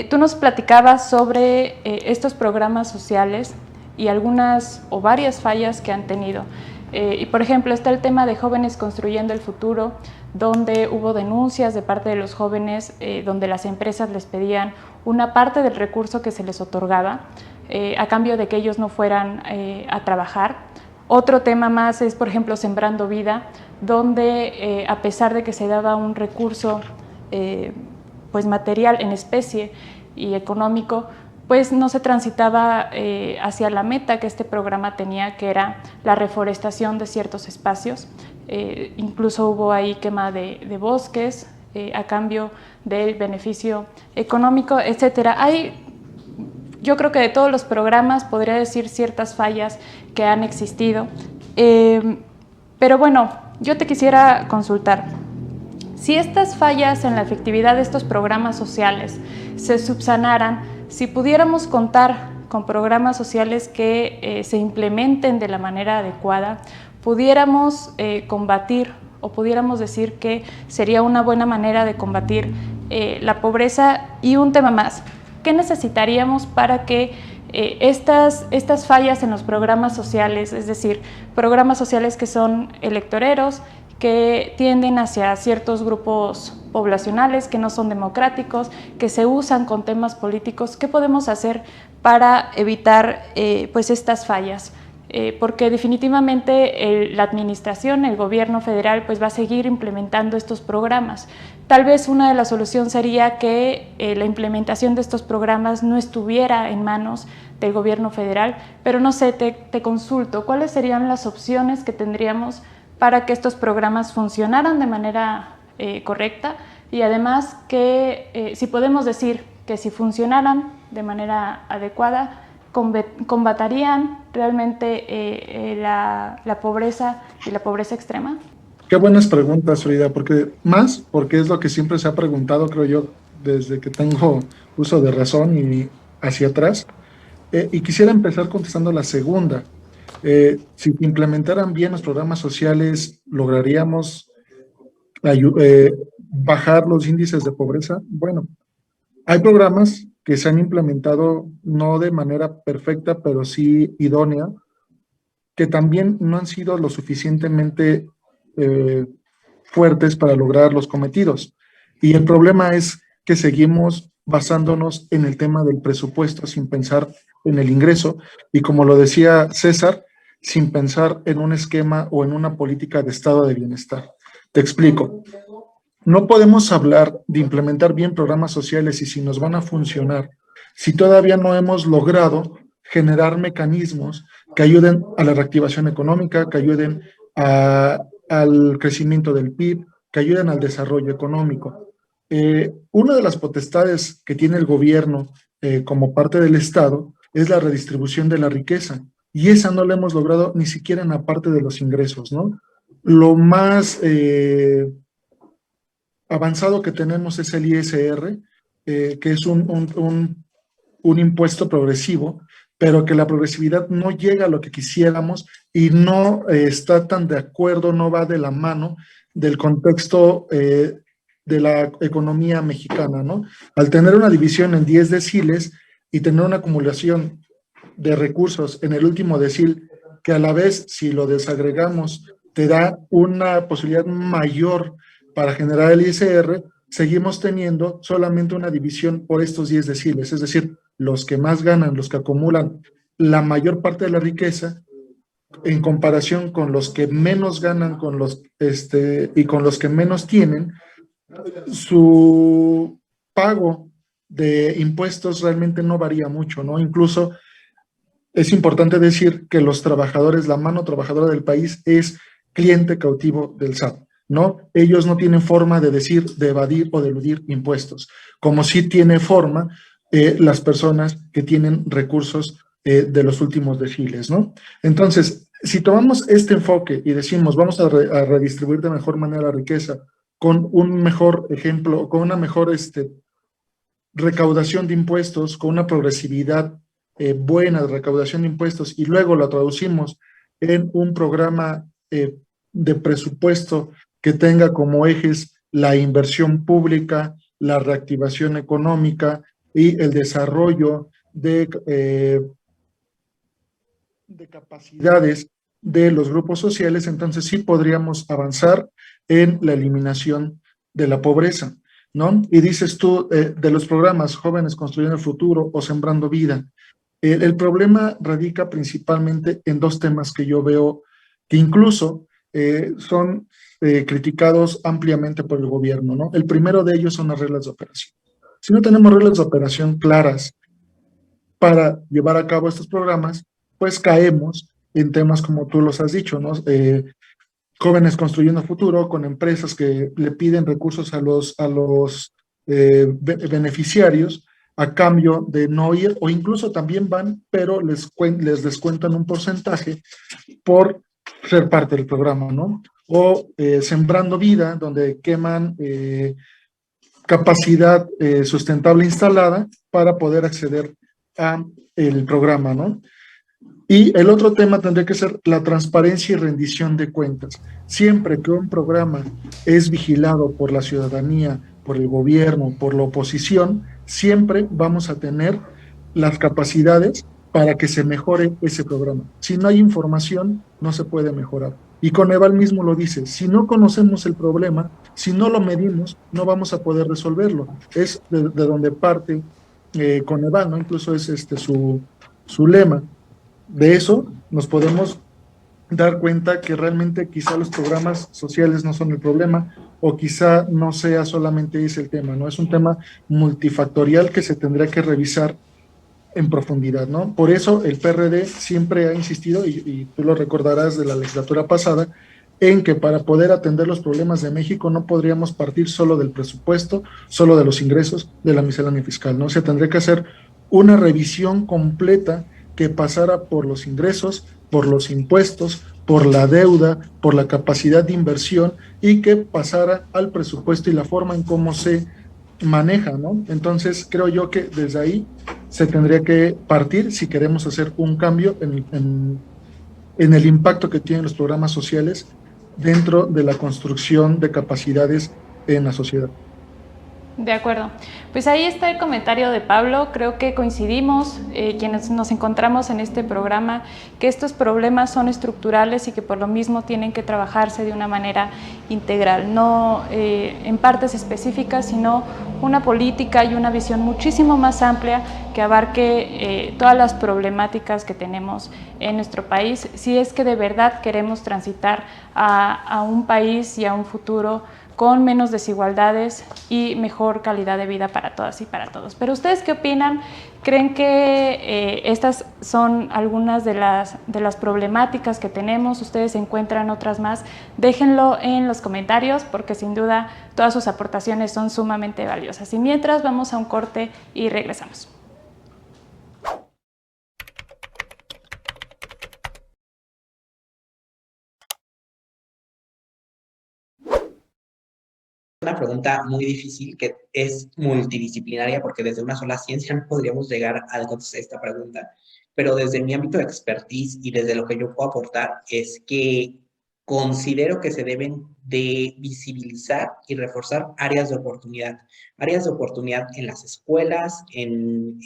C: Tú nos platicabas sobre estos programas sociales y algunas o varias fallas que han tenido. Y por ejemplo, está el tema de Jóvenes Construyendo el Futuro, donde hubo denuncias de parte de los jóvenes, donde las empresas les pedían una parte del recurso que se les otorgaba a cambio de que ellos no fueran a trabajar. Otro tema más es, por ejemplo, Sembrando Vida, donde a pesar de que se daba un recurso pues material en especie y económico, pues no se transitaba hacia la meta que este programa tenía, que era la reforestación de ciertos espacios. Incluso hubo ahí quema de bosques a cambio del beneficio económico, etcétera. Yo creo que de todos los programas podría decir ciertas fallas que han existido, pero bueno, yo te quisiera consultar. Si estas fallas en la efectividad de estos programas sociales se subsanaran, si pudiéramos contar con programas sociales que se implementen de la manera adecuada, pudiéramos combatir o pudiéramos decir que sería una buena manera de combatir la pobreza. Y un tema más, ¿qué necesitaríamos para que estas fallas en los programas sociales, es decir, programas sociales que son electoreros, que tienden hacia ciertos grupos poblacionales, que no son democráticos, que se usan con temas políticos, ¿qué podemos hacer para evitar pues estas fallas? porque definitivamente la administración, el gobierno federal, pues va a seguir implementando estos programas. Tal vez una de las soluciones sería que la implementación de estos programas no estuviera en manos del gobierno federal, pero no sé, te consulto, ¿cuáles serían las opciones que tendríamos para que estos programas funcionaran de manera correcta? Y además que si podemos decir que si funcionaran de manera adecuada, ¿combatirían realmente la pobreza y la pobreza extrema?
E: Qué buenas preguntas, Frida, porque es lo que siempre se ha preguntado, creo yo, desde que tengo uso de razón y hacia atrás. Y quisiera empezar contestando la segunda. Si implementaran bien los programas sociales, ¿lograríamos bajar los índices de pobreza? Bueno, hay programas que se han implementado no de manera perfecta, pero sí idónea, que también no han sido lo suficientemente fuertes para lograr los cometidos. Y el problema es que seguimos basándonos en el tema del presupuesto sin pensar en el ingreso y, como lo decía César, sin pensar en un esquema o en una política de estado de bienestar. Te explico. No podemos hablar de implementar bien programas sociales y si nos van a funcionar, si todavía no hemos logrado generar mecanismos que ayuden a la reactivación económica, que ayuden al crecimiento del PIB, que ayuden al desarrollo económico. Una de las potestades que tiene el gobierno como parte del Estado es la redistribución de la riqueza, y esa no la hemos logrado ni siquiera en la parte de los ingresos, ¿no? Lo más avanzado que tenemos es el ISR, que es un impuesto progresivo, pero que la progresividad no llega a lo que quisiéramos y no está tan de acuerdo, no va de la mano del contexto de la economía mexicana, ¿no? Al tener una división en 10 deciles y tener una acumulación de recursos en el último decil, que a la vez, si lo desagregamos, te da una posibilidad mayor para generar el ISR, seguimos teniendo solamente una división por estos 10 deciles, es decir, los que más ganan, los que acumulan la mayor parte de la riqueza, en comparación con los que menos ganan y con los que menos tienen, su pago de impuestos realmente no varía mucho, ¿no? Incluso es importante decir que los trabajadores, la mano trabajadora del país es cliente cautivo del SAT, ¿no? Ellos no tienen forma de decir, de evadir o de eludir impuestos, como sí tiene forma las personas que tienen recursos de los últimos deciles, ¿no? Entonces, si tomamos este enfoque y decimos vamos a redistribuir de mejor manera la riqueza con un mejor ejemplo, con una mejor recaudación de impuestos, con una progresividad buena de recaudación de impuestos y luego lo traducimos en un programa de presupuesto que tenga como ejes la inversión pública, la reactivación económica y el desarrollo de capacidades de los grupos sociales, entonces sí podríamos avanzar en la eliminación de la pobreza, ¿no? Y dices tú de los programas Jóvenes Construyendo el Futuro o Sembrando Vida. El problema radica principalmente en dos temas que yo veo que incluso son criticados ampliamente por el gobierno, ¿no? El primero de ellos son las reglas de operación. Si no tenemos reglas de operación claras para llevar a cabo estos programas, pues caemos en temas como tú los has dicho, ¿no? Jóvenes Construyendo Futuro, con empresas que le piden recursos a los beneficiarios a cambio de no ir, o incluso también van, pero les descuentan un porcentaje por ser parte del programa, ¿no? O Sembrando Vida, donde queman capacidad sustentable instalada para poder acceder a el programa, ¿no? Y el otro tema tendría que ser la transparencia y rendición de cuentas. Siempre que un programa es vigilado por la ciudadanía, por el gobierno, por la oposición, siempre vamos a tener las capacidades para que se mejore ese programa. Si no hay información, no se puede mejorar. Y Coneval mismo lo dice, si no conocemos el problema, si no lo medimos, no vamos a poder resolverlo. Es de donde parte Coneval, ¿no? Incluso es su lema. De eso nos podemos dar cuenta que realmente quizá los programas sociales no son el problema, o quizá no sea solamente ese el tema, ¿no? Es un tema multifactorial que se tendría que revisar en profundidad, ¿no? Por eso el PRD siempre ha insistido, y tú lo recordarás de la legislatura pasada, en que para poder atender los problemas de México no podríamos partir solo del presupuesto, solo de los ingresos de la miscelánea fiscal, ¿no? Se tendría que hacer una revisión completa que pasara por los ingresos, por los impuestos, por la deuda, por la capacidad de inversión y que pasara al presupuesto y la forma en cómo se maneja, ¿no? Entonces creo yo que desde ahí se tendría que partir si queremos hacer un cambio en el impacto que tienen los programas sociales dentro de la construcción de capacidades en la sociedad.
C: De acuerdo. Pues ahí está el comentario de Pablo. Creo que coincidimos, quienes nos encontramos en este programa, que estos problemas son estructurales y que por lo mismo tienen que trabajarse de una manera integral, no en partes específicas, sino una política y una visión muchísimo más amplia que abarque todas las problemáticas que tenemos en nuestro país, si es que de verdad queremos transitar a un país y a un futuro con menos desigualdades y mejor calidad de vida para todas y para todos. Pero ¿ustedes qué opinan? ¿Creen que estas son algunas de las problemáticas que tenemos? ¿Ustedes encuentran otras más? Déjenlo en los comentarios porque sin duda todas sus aportaciones son sumamente valiosas. Y mientras vamos a un corte y regresamos.
B: Una pregunta muy difícil que es multidisciplinaria porque desde una sola ciencia no podríamos llegar a contestar esta pregunta, pero desde mi ámbito de expertise y desde lo que yo puedo aportar es que considero que se deben de visibilizar y reforzar áreas de oportunidad en las escuelas, en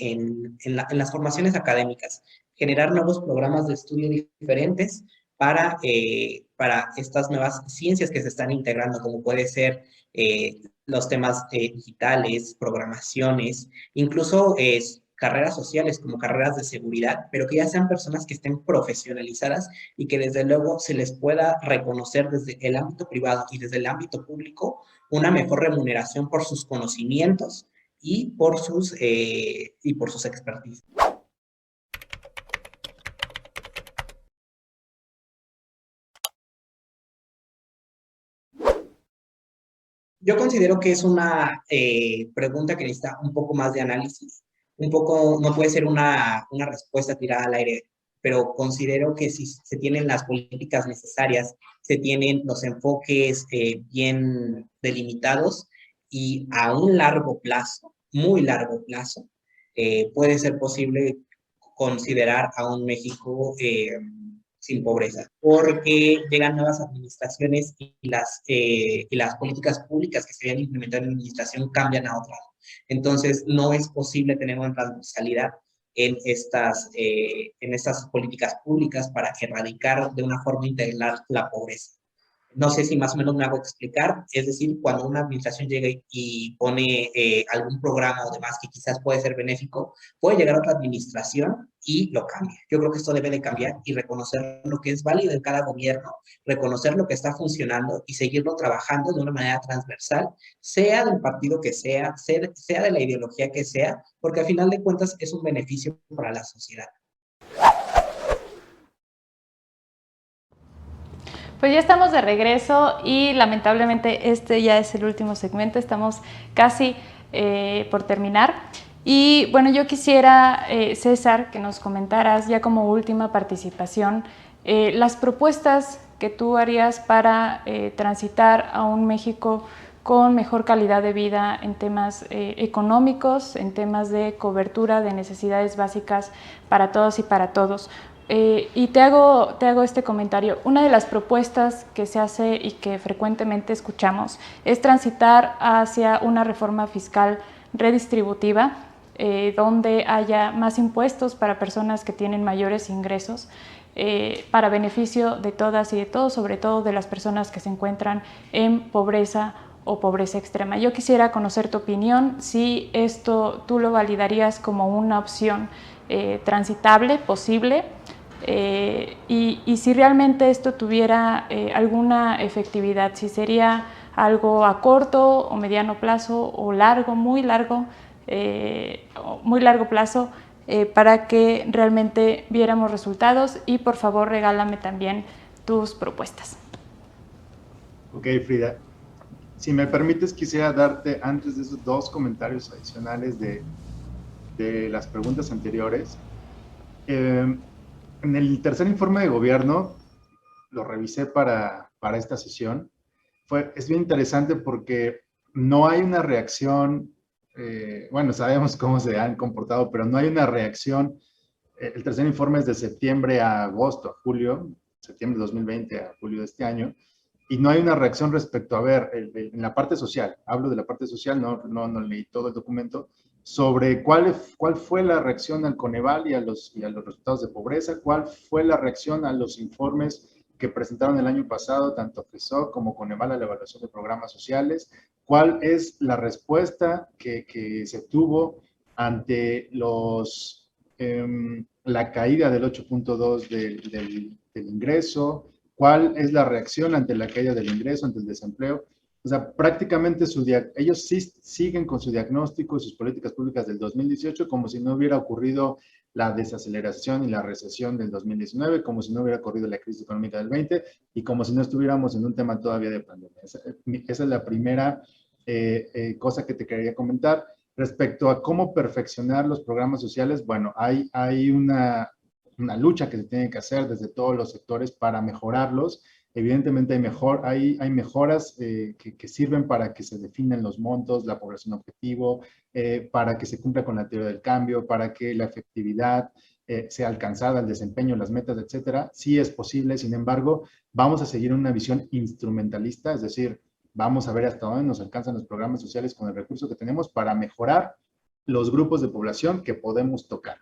B: las formaciones académicas, generar nuevos programas de estudio diferentes para estas nuevas ciencias que se están integrando, como puede ser los temas digitales, programaciones, incluso carreras sociales como carreras de seguridad, pero que ya sean personas que estén profesionalizadas y que desde luego se les pueda reconocer desde el ámbito privado y desde el ámbito público una mejor remuneración por sus conocimientos y por sus expertise. Yo considero que es una pregunta que necesita un poco más de análisis, no puede ser una respuesta tirada al aire, pero considero que si se tienen las políticas necesarias, se tienen los enfoques bien delimitados y a un largo plazo, muy largo plazo, puede ser posible considerar a un México sin pobreza, porque llegan nuevas administraciones y las políticas públicas que se habían implementado en la administración cambian a otra. Entonces, no es posible tener una transversalidad en estas políticas públicas para erradicar de una forma integral la pobreza. No sé si más o menos me hago explicar, es decir, cuando una administración llega y pone algún programa o demás que quizás puede ser benéfico, puede llegar a otra administración y lo cambia. Yo creo que esto debe de cambiar y reconocer lo que es válido en cada gobierno, reconocer lo que está funcionando y seguirlo trabajando de una manera transversal, sea del partido que sea de la ideología que sea, porque al final de cuentas es un beneficio para la sociedad.
C: Pues ya estamos de regreso y lamentablemente este ya es el último segmento, estamos casi por terminar. Y bueno, yo quisiera, César, que nos comentaras ya como última participación las propuestas que tú harías para transitar a un México con mejor calidad de vida en temas económicos, en temas de cobertura de necesidades básicas para todos y para todos. Y te hago este comentario. Una de las propuestas que se hace y que frecuentemente escuchamos es transitar hacia una reforma fiscal redistributiva, donde haya más impuestos para personas que tienen mayores ingresos, para beneficio de todas y de todos, sobre todo de las personas que se encuentran en pobreza o pobreza extrema. Yo quisiera conocer tu opinión, si esto tú lo validarías como una opción transitable, posible, y si realmente esto tuviera alguna efectividad, si sería algo a corto o mediano plazo o largo, muy largo plazo, para que realmente viéramos resultados. Y por favor regálame también tus propuestas.
D: Ok, Frida. Si me permites, quisiera darte, antes de esos 2 comentarios adicionales de las preguntas anteriores. En el tercer informe de gobierno, lo revisé para esta sesión, es bien interesante porque no hay una reacción, bueno, sabemos cómo se han comportado, pero no hay una reacción. El tercer informe es de septiembre a agosto, a julio, septiembre de 2020 a julio de este año, y no hay una reacción respecto a ver, en la parte social, hablo de la parte social, no leí todo el documento, sobre cuál fue la reacción al Coneval y a los resultados de pobreza, cuál fue la reacción a los informes que presentaron el año pasado, tanto FESOC como Coneval, a la evaluación de programas sociales, cuál es la respuesta que se tuvo ante la caída del 8.2 del ingreso, cuál es la reacción ante la caída del ingreso, ante el desempleo. O sea, prácticamente ellos sí siguen con su diagnóstico y sus políticas públicas del 2018 como si no hubiera ocurrido la desaceleración y la recesión del 2019, como si no hubiera ocurrido la crisis económica del 20 y como si no estuviéramos en un tema todavía de pandemia. Esa es la primera cosa que te quería comentar. Respecto a cómo perfeccionar los programas sociales, bueno, hay una lucha que se tiene que hacer desde todos los sectores para mejorarlos. Evidentemente hay mejoras que sirven para que se definan los montos, la población objetivo, para que se cumpla con la teoría del cambio, para que la efectividad sea alcanzada, el desempeño, las metas, etcétera. Sí es posible, sin embargo, vamos a seguir una visión instrumentalista, es decir, vamos a ver hasta dónde nos alcanzan los programas sociales con el recurso que tenemos para mejorar los grupos de población que podemos tocar.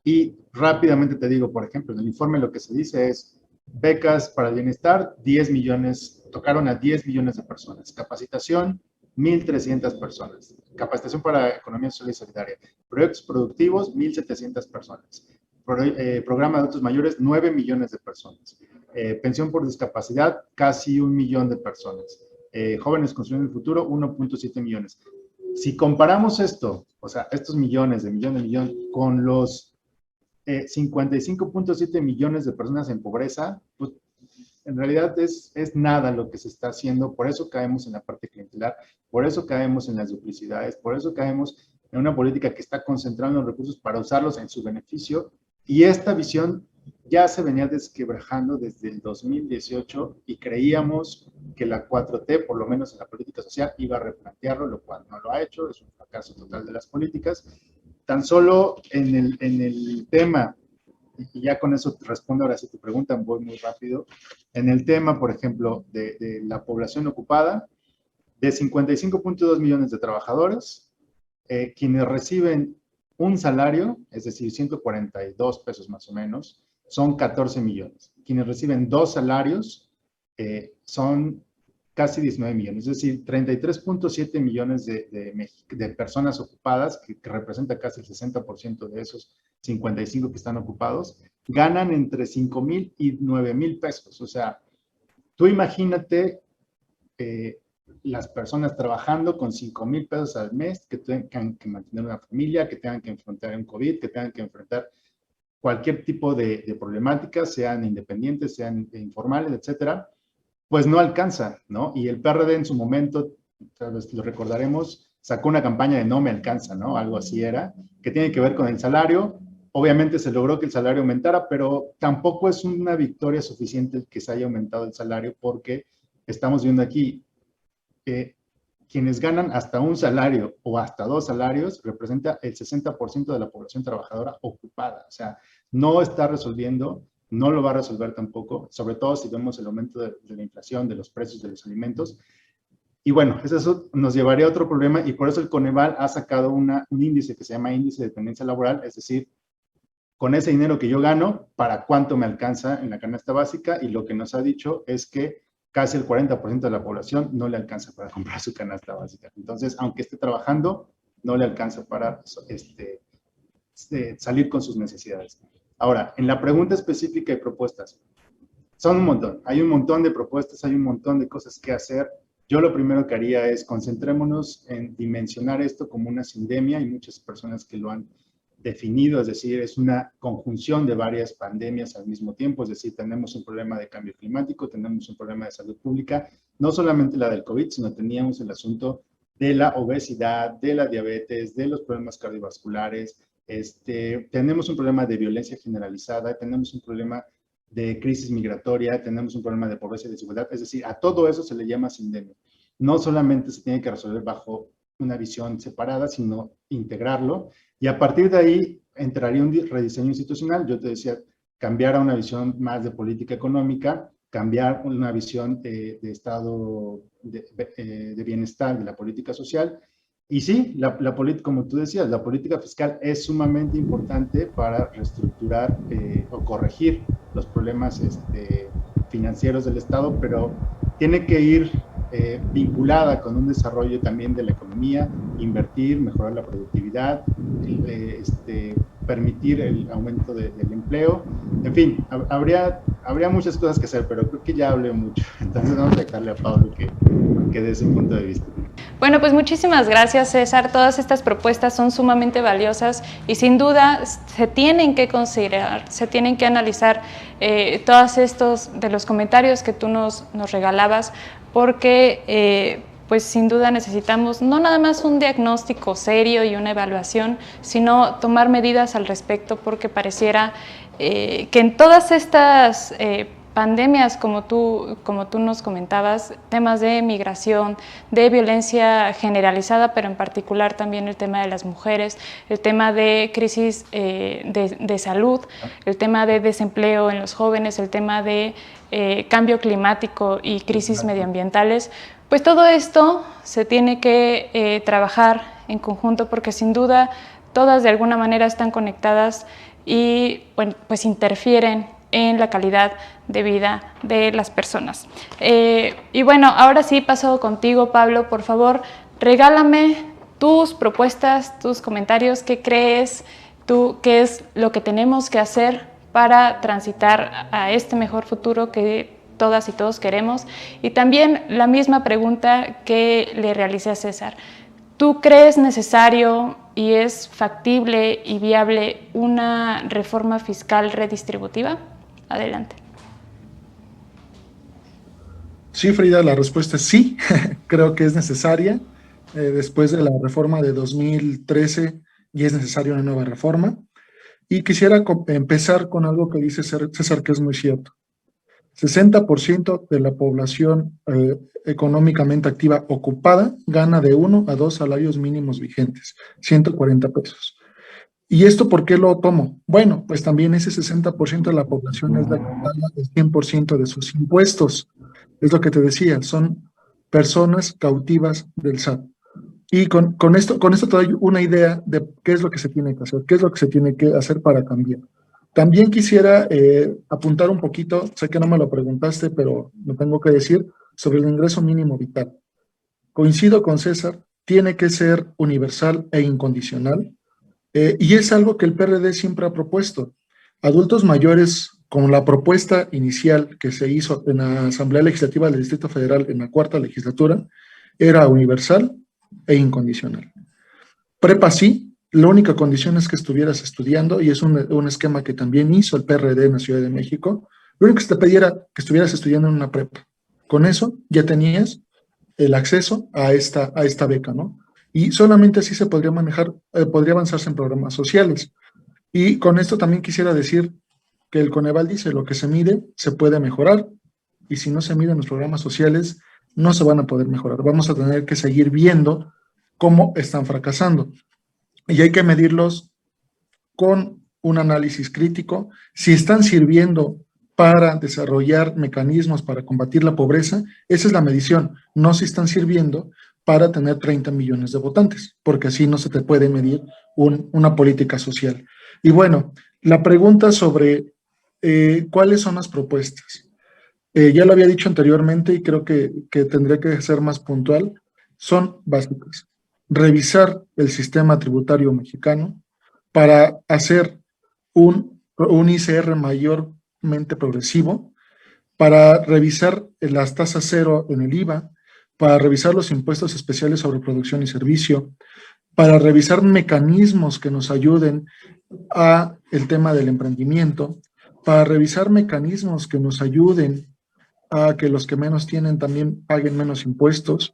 D: Y rápidamente te digo, por ejemplo, en el informe lo que se dice es becas para el bienestar, 10 millones, tocaron a 10 millones de personas. Capacitación, 1,300 personas. Capacitación para economía social y solidaria. Proyectos productivos, 1,700 personas. Programa de adultos mayores, 9 millones de personas. Pensión por discapacidad, casi 1 millón de personas. Jóvenes construyendo el futuro, 1.7 millones. Si comparamos esto, o sea, estos millones de millón, con los 55.7 millones de personas en pobreza, pues en realidad es nada lo que se está haciendo. Por eso caemos en la parte clientelar, por eso caemos en las duplicidades, por eso caemos en una política que está concentrando los recursos para usarlos en su beneficio. Y esta visión ya se venía desquebrajando desde el 2018 y creíamos que la 4T, por lo menos en la política social, iba a replantearlo, lo cual no lo ha hecho, es un fracaso total de las políticas. Tan solo en el tema, y ya con eso te respondo ahora si te preguntan, voy muy rápido, en el tema, por ejemplo, de la población ocupada, de 55.2 millones de trabajadores, quienes reciben un salario, es decir, 142 pesos más o menos, son 14 millones. Quienes reciben 2 salarios son casi 19 millones, es decir, 33.7 millones de personas ocupadas, que representa casi el 60% de esos 55 que están ocupados, ganan entre 5,000 y 9,000 pesos. O sea, tú imagínate las personas trabajando con 5,000 pesos al mes, que tengan que mantener una familia, que tengan que enfrentar un COVID, que tengan que enfrentar cualquier tipo de problemáticas, sean independientes, sean informales, etcétera, pues no alcanza, ¿no? Y el PRD en su momento, tal vez lo recordaremos, sacó una campaña de no me alcanza, ¿no? Algo así era, que tiene que ver con el salario. Obviamente se logró que el salario aumentara, pero tampoco es una victoria suficiente el que se haya aumentado el salario, porque estamos viendo aquí quienes ganan hasta un salario o hasta 2 salarios representa el 60% de la población trabajadora ocupada. O sea, no está resolviendo, no lo va a resolver tampoco, sobre todo si vemos el aumento de la inflación, de los precios de los alimentos. Y bueno, eso nos llevaría a otro problema, y por eso el Coneval ha sacado un índice que se llama índice de dependencia laboral, es decir, con ese dinero que yo gano, ¿para cuánto me alcanza en la canasta básica? Y lo que nos ha dicho es que casi el 40% de la población no le alcanza para comprar su canasta básica. Entonces, aunque esté trabajando, no le alcanza para salir con sus necesidades. Ahora, en la pregunta específica y propuestas, son un montón, hay un montón de propuestas, hay un montón de cosas que hacer. Yo lo primero que haría es concentrémonos en dimensionar esto como una sindemia. Hay muchas personas que lo han definido, es decir, es una conjunción de varias pandemias al mismo tiempo, es decir, tenemos un problema de cambio climático, tenemos un problema de salud pública, no solamente la del COVID, sino teníamos el asunto de la obesidad, de la diabetes, de los problemas cardiovasculares, tenemos un problema de violencia generalizada, tenemos un problema de crisis migratoria, tenemos un problema de pobreza y desigualdad, es decir, a todo eso se le llama sindemia. No solamente se tiene que resolver bajo una visión separada, sino integrarlo, y a partir de ahí entraría un rediseño institucional. Yo te decía, cambiar a una visión más de política económica, cambiar una visión de estado de bienestar de la política social. Y sí, como tú decías, la política fiscal es sumamente importante para reestructurar o corregir los problemas financieros del Estado, pero tiene que ir vinculada con un desarrollo también de la economía, invertir, mejorar la productividad, permitir el aumento del empleo. En fin, habría muchas cosas que hacer, pero creo que ya hablé mucho. Entonces vamos a dejarle a Pablo que dé su punto de vista.
C: Bueno, pues muchísimas gracias, César. Todas estas propuestas son sumamente valiosas y sin duda se tienen que considerar, se tienen que analizar todos estos de los comentarios que tú nos regalabas, porque pues sin duda necesitamos no nada más un diagnóstico serio y una evaluación, sino tomar medidas al respecto, porque pareciera que en todas estas pandemias, como tú nos comentabas, temas de migración, de violencia generalizada, pero en particular también el tema de las mujeres, el tema de crisis de salud, el tema de desempleo en los jóvenes, el tema de cambio climático y crisis medioambientales, pues todo esto se tiene que trabajar en conjunto, porque sin duda todas de alguna manera están conectadas y bueno, pues interfieren en la calidad de vida de las personas. Y bueno, ahora sí paso contigo, Pablo, por favor, regálame tus propuestas, tus comentarios, ¿qué crees tú que es lo que tenemos que hacer para transitar a este mejor futuro que todas y todos queremos? Y también la misma pregunta que le realicé a César. ¿Tú crees necesario y es factible y viable una reforma fiscal redistributiva? Adelante.
E: Sí, Frida, la respuesta es sí. Creo que es necesaria. Después de la reforma de 2013 ya es necesaria una nueva reforma. Y quisiera empezar con algo que dice César, que es muy cierto. 60% de la población económicamente activa ocupada gana de 1 a 2 salarios mínimos vigentes, 140 pesos. ¿Y esto por qué lo tomo? Bueno, pues también ese 60% de la población es la que paga el 100% de sus impuestos. Es lo que te decía, son personas cautivas del SAT. Y con esto te doy una idea de qué es lo que se tiene que hacer, qué es lo que se tiene que hacer para cambiar. También quisiera apuntar un poquito, sé que no me lo preguntaste, pero lo tengo que decir, sobre el ingreso mínimo vital. Coincido con César, tiene que ser universal e incondicional. Y es algo que el PRD siempre ha propuesto. Adultos mayores, con la propuesta inicial que se hizo en la Asamblea Legislativa del Distrito Federal en la 4ª legislatura, era universal e incondicional. Prepa sí, la única condición es que estuvieras estudiando, y es un esquema que también hizo el PRD en la Ciudad de México. Lo único que se te pedía era que estuvieras estudiando en una prepa. Con eso ya tenías el acceso a esta beca, ¿no? Y solamente así se podría manejar, podría avanzarse en programas sociales. Y con esto también quisiera decir que el Coneval dice, lo que se mide se puede mejorar, y si no se miden los programas sociales, no se van a poder mejorar. Vamos a tener que seguir viendo cómo están fracasando. Y hay que medirlos con un análisis crítico, si están sirviendo para desarrollar mecanismos para combatir la pobreza, esa es la medición, no si están sirviendo para tener 30 millones de votantes, porque así no se te puede medir una política social. Y bueno, la pregunta sobre cuáles son las propuestas. Ya lo había dicho anteriormente y creo que tendría que ser más puntual, son básicas. Revisar el sistema tributario mexicano para hacer un un ICR mayormente progresivo, para revisar las tasas cero en el IVA, para revisar los impuestos especiales sobre producción y servicio, para revisar mecanismos que nos ayuden a el tema del emprendimiento, para revisar mecanismos que nos ayuden a que los que menos tienen también paguen menos impuestos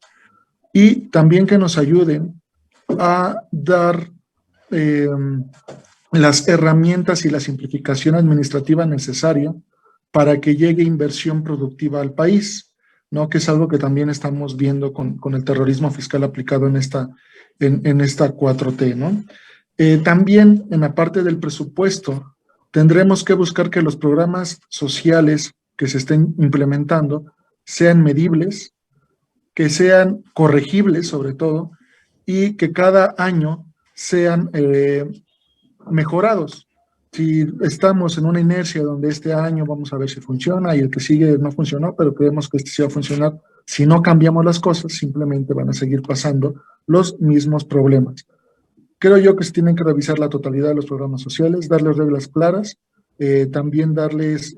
E: y también que nos ayuden a dar las herramientas y la simplificación administrativa necesaria para que llegue inversión productiva al país, ¿no? Que es algo que también estamos viendo con el terrorismo fiscal aplicado en esta 4T, ¿no? También en la parte del presupuesto tendremos que buscar que los programas sociales que se estén implementando sean medibles, que sean corregibles sobre todo, y que cada año sean mejorados. Si estamos en una inercia donde este año vamos a ver si funciona y el que sigue no funcionó, pero creemos que este sí va a funcionar, si no cambiamos las cosas, simplemente van a seguir pasando los mismos problemas. Creo yo que se tienen que revisar la totalidad de los programas sociales, darles reglas claras, también darles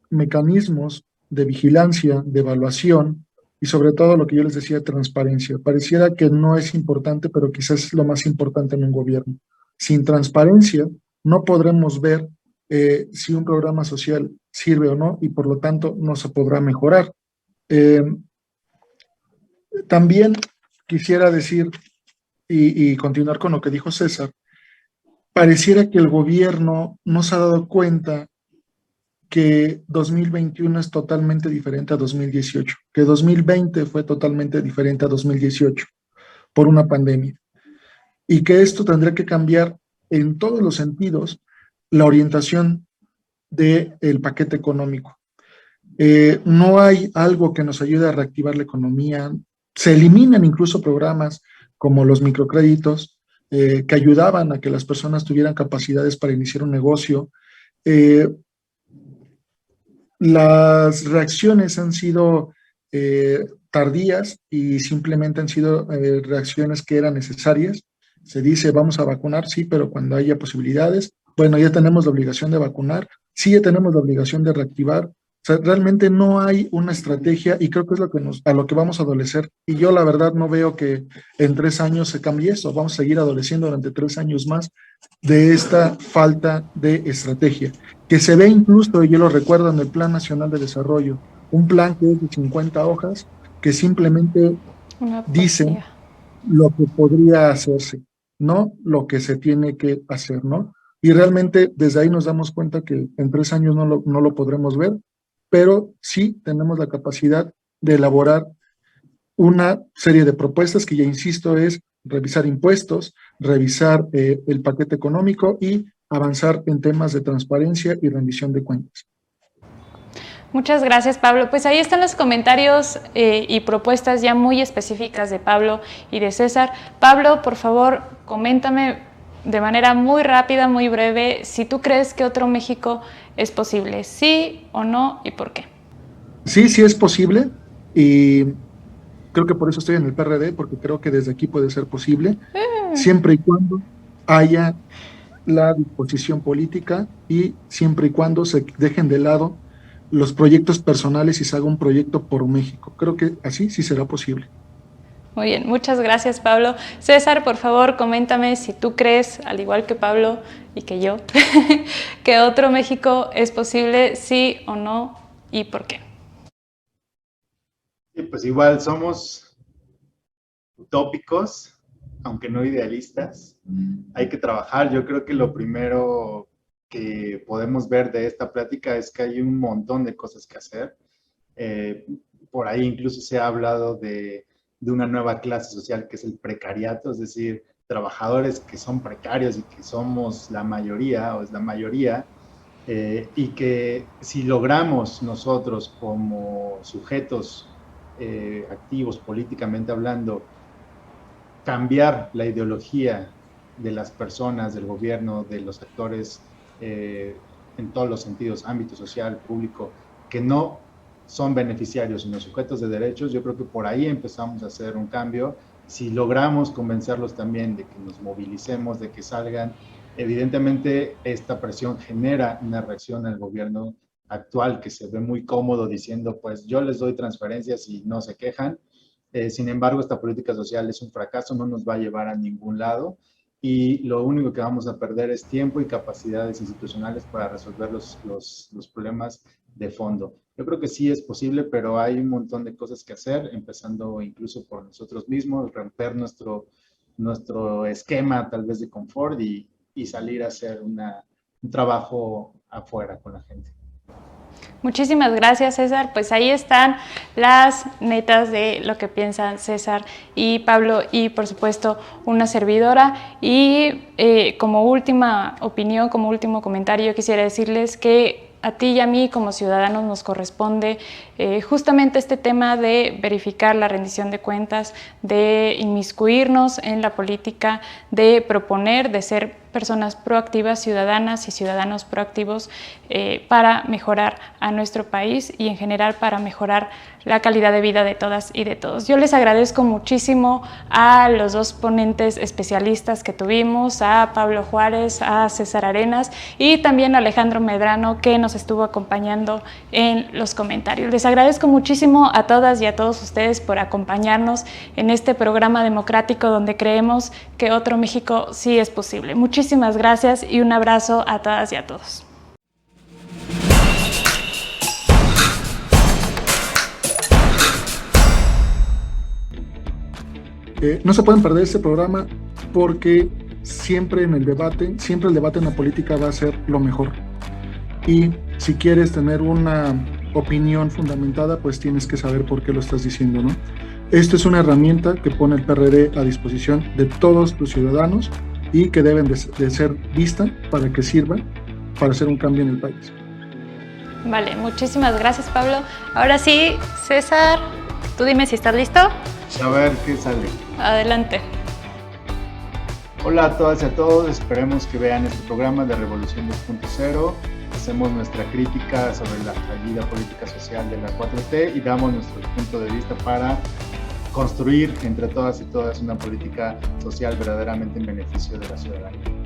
E: mecanismos de vigilancia, de evaluación y sobre todo lo que yo les decía, transparencia. Pareciera que no es importante, pero quizás es lo más importante en un gobierno. Sin transparencia no podremos ver si un programa social sirve o no y por lo tanto no se podrá mejorar. También quisiera decir y continuar con lo que dijo César, pareciera que el gobierno no se ha dado cuenta que 2021 es totalmente diferente a 2018, que 2020 fue totalmente diferente a 2018 por una pandemia, y que esto tendría que cambiar en todos los sentidos la orientación del paquete económico. No hay algo que nos ayude a reactivar la economía, se eliminan incluso programas como los microcréditos que ayudaban a que las personas tuvieran capacidades para iniciar un negocio. Las reacciones han sido tardías y simplemente han sido reacciones que eran necesarias. Se dice vamos a vacunar, sí, pero cuando haya posibilidades, bueno, ya tenemos la obligación de vacunar, sí, ya tenemos la obligación de reactivar. O sea, realmente no hay una estrategia y creo que es a lo que vamos a adolecer. Y yo la verdad no veo que en 3 años se cambie eso. Vamos a seguir adoleciendo durante 3 años más de esta falta de estrategia, que se ve incluso, y yo lo recuerdo en el Plan Nacional de Desarrollo, un plan que es de 50 hojas, que simplemente dice lo que podría hacerse, no lo que se tiene que hacer, ¿no? Y realmente desde ahí nos damos cuenta que en 3 años no lo podremos ver, pero sí tenemos la capacidad de elaborar una serie de propuestas que ya insisto es revisar impuestos, revisar el paquete económico y avanzar en temas de transparencia y rendición de cuentas.
C: Muchas gracias, Pablo. Pues ahí están los comentarios y propuestas ya muy específicas de Pablo y de César. Pablo, por favor, coméntame de manera muy rápida, muy breve, si tú crees que otro México es posible, sí o no y por qué.
E: Sí, sí es posible y creo que por eso estoy en el PRD, porque creo que desde aquí puede ser posible, siempre y cuando haya la disposición política y siempre y cuando se dejen de lado los proyectos personales y se haga un proyecto por México. Creo que así sí será posible.
C: Muy bien, muchas gracias, Pablo. César, por favor, coméntame si tú crees, al igual que Pablo y que yo, que otro México es posible, sí o no, y por qué.
D: Sí, pues igual somos utópicos, aunque no idealistas. Hay que trabajar. Yo creo que lo primero que podemos ver de esta plática es que hay un montón de cosas que hacer. Por ahí incluso se ha hablado de una nueva clase social que es el precariato, es decir, trabajadores que son precarios y que somos la mayoría, o es la mayoría, y que si logramos nosotros como sujetos activos políticamente hablando, cambiar la ideología de las personas, del gobierno, de los actores en todos los sentidos, ámbito social, público, que no son beneficiarios sino sujetos de derechos, yo creo que por ahí empezamos a hacer un cambio. Si logramos convencerlos también de que nos movilicemos, de que salgan Evidentemente, esta presión genera una reacción al gobierno actual que se ve muy cómodo diciendo, pues yo les doy transferencias y no se quejan. Sin embargo, esta política social es un fracaso, no nos va a llevar a ningún lado y lo único que vamos a perder es tiempo y capacidades institucionales para resolver los problemas de fondo. Yo creo que sí es posible, pero hay un montón de cosas que hacer, empezando incluso por nosotros mismos, romper nuestro esquema tal vez de confort y salir a hacer un trabajo afuera con la gente.
C: Muchísimas gracias, César. Pues ahí están las netas de lo que piensan César y Pablo y, por supuesto, una servidora. Y como última opinión, como último comentario, yo quisiera decirles que a ti y a mí como ciudadanos nos corresponde justamente este tema de verificar la rendición de cuentas, de inmiscuirnos en la política, de proponer, de ser personas proactivas, ciudadanas y ciudadanos proactivos para mejorar a nuestro país y en general para mejorar la calidad de vida de todas y de todos. Yo les agradezco muchísimo a los dos ponentes especialistas que tuvimos, a Pablo Juárez, a César Arenas y también a Alejandro Medrano, que nos estuvo acompañando en los comentarios. Les agradezco muchísimo a todas y a todos ustedes por acompañarnos en este programa democrático donde creemos que otro México sí es posible. Muchísimas gracias y un abrazo a todas y a todos.
E: No se pueden perder este programa porque siempre el debate en la política va a ser lo mejor. Y si quieres tener una opinión fundamentada, pues tienes que saber por qué lo estás diciendo, ¿no? Esta es una herramienta que pone el PRD a disposición de todos los ciudadanos y que deben de ser vista para que sirva para hacer un cambio en el país.
C: Vale, muchísimas gracias, Pablo. Ahora sí, César, tú dime si estás listo.
D: A ver qué sale.
C: Adelante.
D: Hola a todas y a todos, esperemos que vean este programa de Revolución 2.0. Hacemos nuestra crítica sobre la fallida política social de la 4T y damos nuestro punto de vista para construir entre todas y todas una política social verdaderamente en beneficio de la ciudadanía.